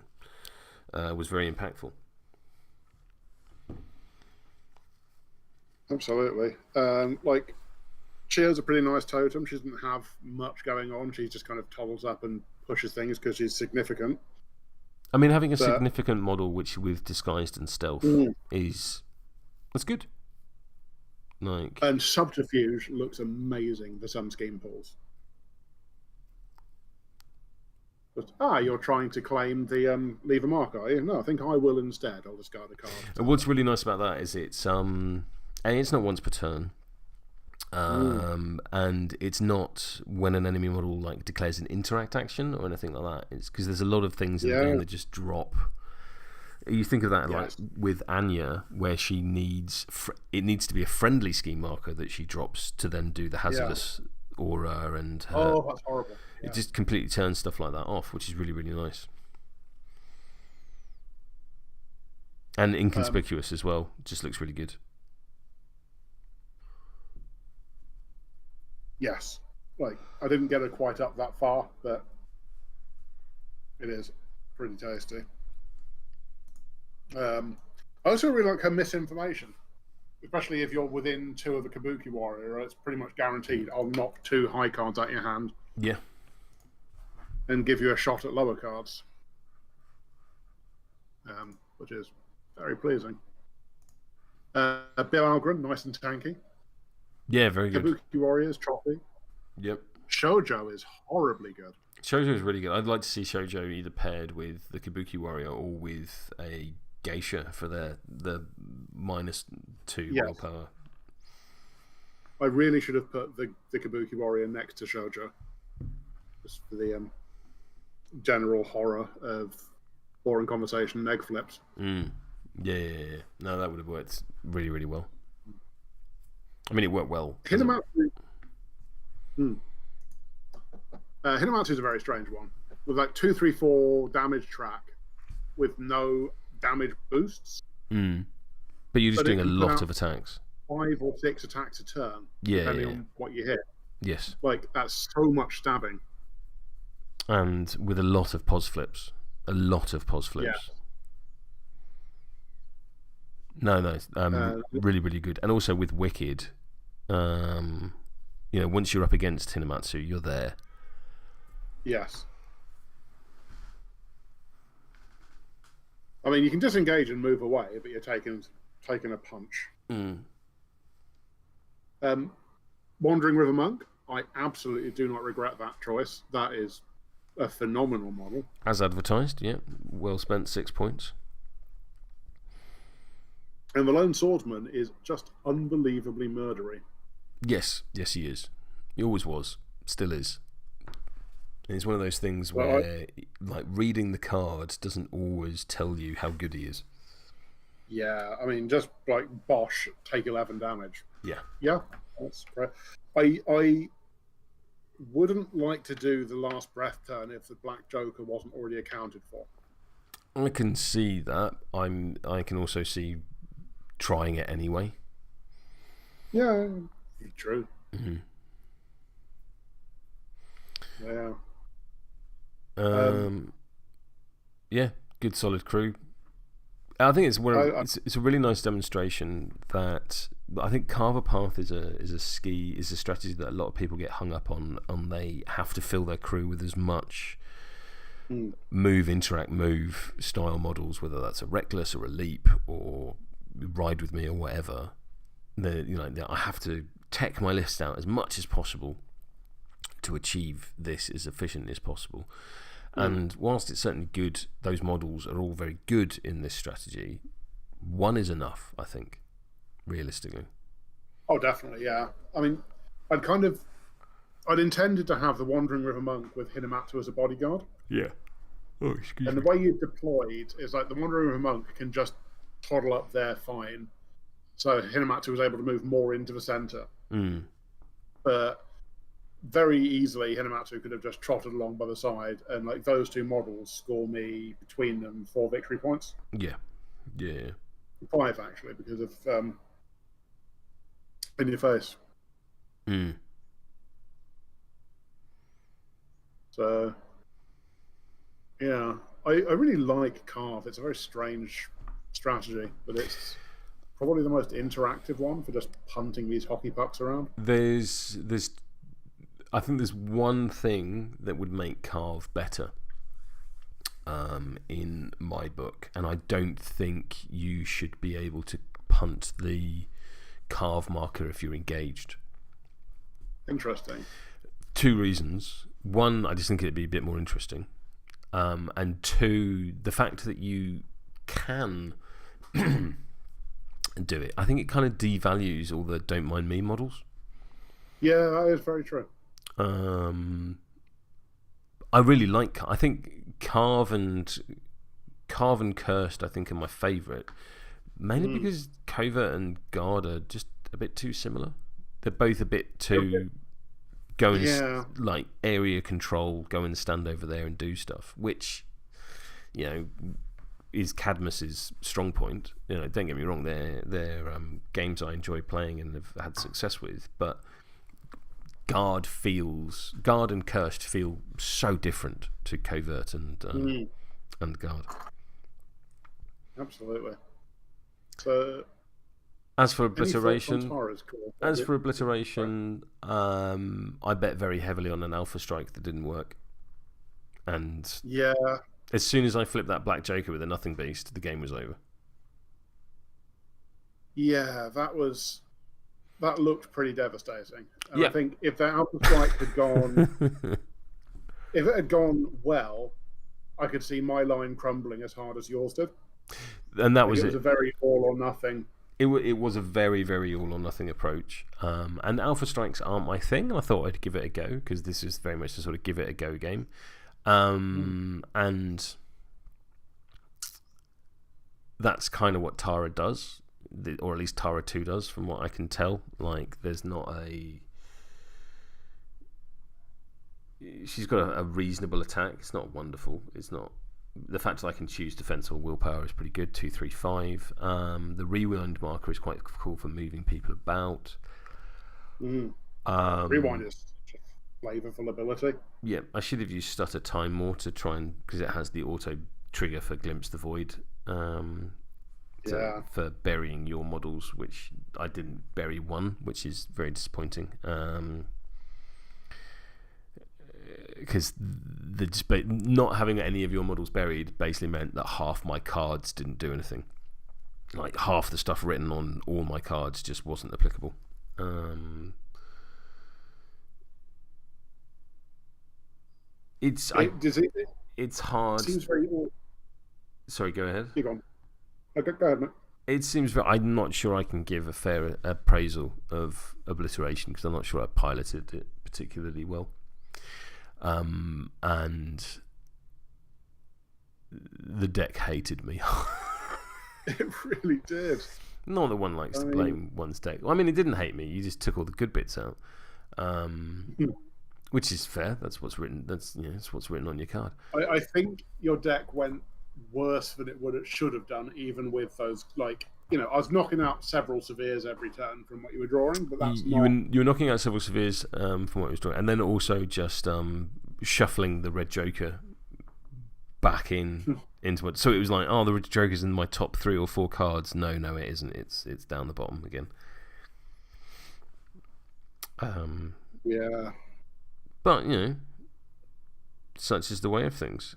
was very impactful. Absolutely. Like Chiyo's a pretty nice totem. She doesn't have much going on. She just kind of toddles up and pushes things because she's significant. I mean, having a significant model which with disguised and stealth that's good. Like, and subterfuge looks amazing for some scheme pools. But, you're trying to claim the leave a mark, are you? No, I think I will instead. I'll discard a card. And what's really nice about that is it's not once per turn. And it's not when an enemy model like declares an interact action or anything like that. It's because there's a lot of things in the game that just drop. You think of that like with Anya, where she needs it needs to be a friendly scheme marker that she drops to then do the hazardous aura and her. Oh, that's horrible. It just completely turns stuff like that off, which is really, really nice. And inconspicuous as well. Just looks really good. Yes. Like, I didn't get her quite up that far, but it is pretty tasty. I also really like her misinformation, especially if you're within 2 of the Kabuki Warrior. It's pretty much guaranteed I'll knock 2 high cards out your hand. Yeah. And give you a shot at lower cards. Which is very pleasing. Bill Algren, nice and tanky. Yeah, very good. Kabuki Warriors, choppy. Yep. Shōjō is horribly good. Shōjō is really good. I'd like to see Shōjō either paired with the Kabuki Warrior or with a Geisha for the -2 willpower. I really should have put the Kabuki Warrior next to Shōjō. Just for the general horror of boring conversation and egg flips. Yeah. No, that would have worked really, really well. I mean, it worked well. Hinamatsu. Hinamatsu is a very strange one. With like 2, 3, 4 damage track with no damage boosts. But you're just doing a lot of attacks. 5 or 6 attacks a turn, depending on what you hit. Yes. Like, that's so much stabbing. And with a lot of pos flips. Yeah. No, really, really good. And also with Wicked, once you're up against Hinamatsu, you're there. Yes. I mean, you can disengage and move away, but you're taking a punch. Wandering River Monk, I absolutely do not regret that choice. That is a phenomenal model. As advertised, yeah. Well spent 6 points. And the Lone Swordsman is just unbelievably murdery. Yes, he is. He always was. Still is. And it's one of those things where like reading the cards doesn't always tell you how good he is. Yeah, I mean, just like Bosch, take 11 damage. Yeah, that's great. I wouldn't like to do the last breath turn if the Black Joker wasn't already accounted for. I can see that. I can also see trying it anyway. Yeah, true. Yeah. Yeah, good solid crew. I think it's a really nice demonstration that I think Carve Path is a strategy that a lot of people get hung up on. They have to fill their crew with as much move, interact, move style models, whether that's a reckless or a leap or ride with me or whatever. I have to tech my list out as much as possible to achieve this as efficiently as possible. And whilst it's certainly good, those models are all very good in this strategy. One is enough, I think, realistically. Oh, definitely, yeah. I mean, I'd intended to have the Wandering River Monk with Hinamatsu as a bodyguard. Yeah. Oh, excuse me. And the way you deployed is like the Wandering River Monk can just toddle up there fine. So Hinamatsu was able to move more into the center. But very easily, Hinamatsu could have just trotted along by the side, and like those two models score me between them 4 victory points. Yeah. 5 actually, because of in your face. So, yeah, I really like Carve. It's a very strange strategy, but it's probably the most interactive one for just punting these hockey pucks around. I think there's one thing that would make Carve better in my book, and I don't think you should be able to punt the Carve marker if you're engaged. Interesting. 2 reasons. 1, I just think it'd be a bit more interesting. And 2, the fact that you can do it. I think it kind of devalues all the Don't Mind Me models. Yeah, that is very true. I really like. I think Carve and Cursed, I think, are my favourite. Mainly because Covert and Guard are just a bit too similar. They're both a bit too go and like area control, go and stand over there and do stuff, which is Cadmus's strong point. Don't get me wrong, they're games I enjoy playing and have had success with, but Guard and Cursed feel so different to Covert and Guard. Absolutely. So, as for Obliteration, I bet very heavily on an Alpha Strike that didn't work. And as soon as I flipped that Black Joker with a Nothing Beast, the game was over. Yeah, that looked pretty devastating. And I think if that Alpha Strike had gone, if it had gone well, I could see my line crumbling as hard as yours did. And that was it. It was a very all or nothing. It was a very, very all or nothing approach. And Alpha Strikes aren't my thing. I thought I'd give it a go because this is very much a sort of give it a go game. And that's kind of what Tara does, or at least Tara 2 does, from what I can tell. Like, there's not a... She's got a reasonable attack. It's not wonderful. It's not... The fact that I can choose defense or willpower is pretty good. 2, 3, 5. The rewind marker is quite cool for moving people about. Rewind is such a flavorful ability. Yeah, I should have used Stutter Time more to try and, because it has the auto trigger for Glimpse the Void for burying your models, which I didn't bury one, which is very disappointing. Because not having any of your models buried basically meant that half my cards didn't do anything. Like, half the stuff written on all my cards just wasn't applicable. It's hard. It seems very... Sorry, go ahead. Go on. Okay, go ahead, mate. It seems very... I'm not sure I can give a fair appraisal of Obliteration because I'm not sure I piloted it particularly well. And the deck hated me. It really did. Not that one likes to blame one's deck. Well, I mean, it didn't hate me. You just took all the good bits out, which is fair. That's what's written. That's what's written on your card. I think your deck went worse than it should have done, even with those I was knocking out several Severes every turn from what you were drawing, but that's you were knocking out several Severes from what you were drawing, and then also just shuffling the Red Joker back into it. So it was like, the Red Joker's in my top 3 or 4 cards. No, it isn't. It's down the bottom again. Yeah. But such is the way of things.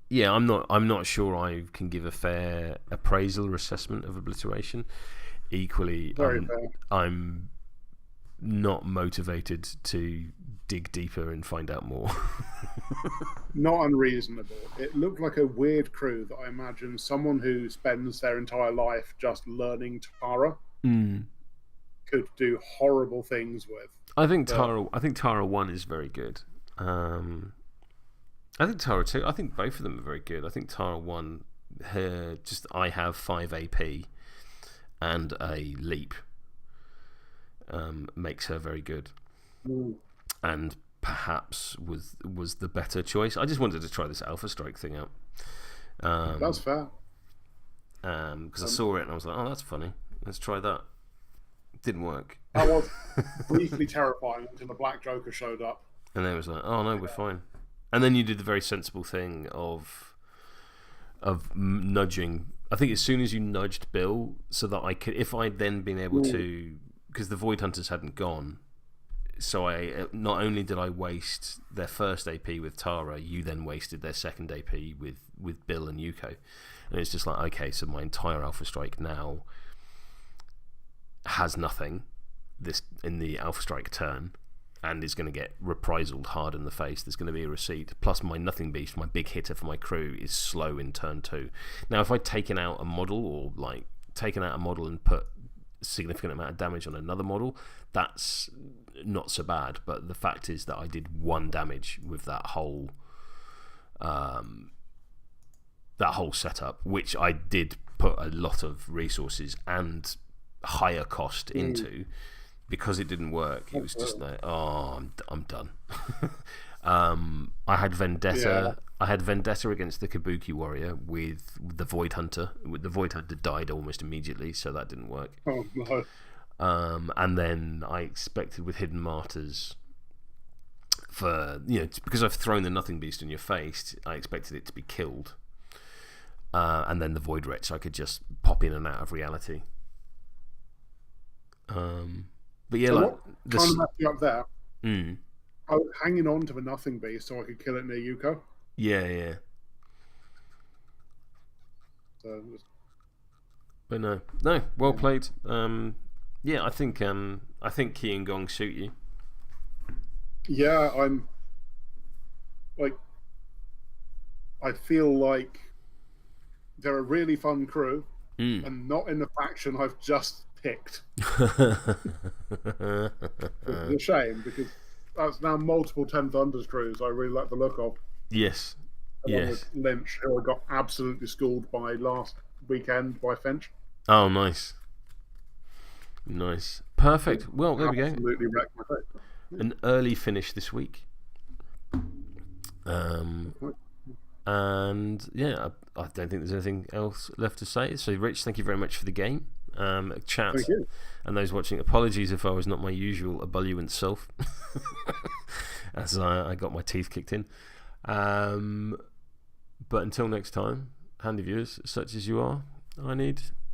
Yeah, I'm not sure I can give a fair appraisal or assessment of Obliteration. Equally, I'm not motivated to dig deeper and find out more. Not unreasonable. It looked like a weird crew that I imagine someone who spends their entire life just learning Tara could do horrible things with. I think Tara 1 is very good. I think Tara 2, I think both of them are very good. I think Tara 1, I have 5 AP and a leap, makes her very good. And perhaps was the better choice. I just wanted to try this Alpha Strike thing out. That's fair. Because I saw it and I was like, oh, that's funny. Let's try that. Didn't work. That was briefly terrifying until the Black Joker showed up. And then it was like, oh no, we're fine. And then you did the very sensible thing of nudging. I think as soon as you nudged Bill, so that I could, if I'd then been able to, because the Void Hunters hadn't gone, so I not only did I waste their first AP with Tara, you then wasted their second AP with Bill and Youko, and it's just like, okay, so my entire Alpha Strike now has nothing in the Alpha Strike turn, and is going to get reprisalled hard in the face. There's going to be a receipt. Plus, my Nothing Beast, my big hitter for my crew, is slow in turn 2. Now, if I'd taken out a model, and put a significant amount of damage on another model, that's not so bad. But the fact is that I did 1 damage with that whole setup, which I did put a lot of resources and higher cost into. Because it didn't work, it was just like, oh, I'm done. I had Vendetta. Yeah. I had Vendetta against the Kabuki Warrior with the Void Hunter. The Void Hunter died almost immediately, so that didn't work. Oh no. And then I expected with Hidden Martyrs, because I've thrown the Nothing Beast in your face, I expected it to be killed. And then the Void Wretch, I could just pop in and out of reality. But yeah, so like what kind of messed you up there? I was hanging on to the Nothing Beast so I could kill it near Youko. Yeah. So, but no, well played. Yeah, I think Key and Gong suit you. Yeah, I'm like, I feel like they're a really fun crew, and not in the faction I've just picked. It's a shame because that's now multiple 10 Thunders crews I really like the look of. Yes. Along with Lynch, who I got absolutely schooled by last weekend by Finch. Oh, nice. Perfect. Well, there we go. Absolutely wrecked my face. An early finish this week. And yeah, I don't think there's anything else left to say. So, Rich, thank you very much for the game. Chat, and those watching, apologies if I was not my usual ebullient self, as I got my teeth kicked in. But until next time, handy viewers, such as you are, I need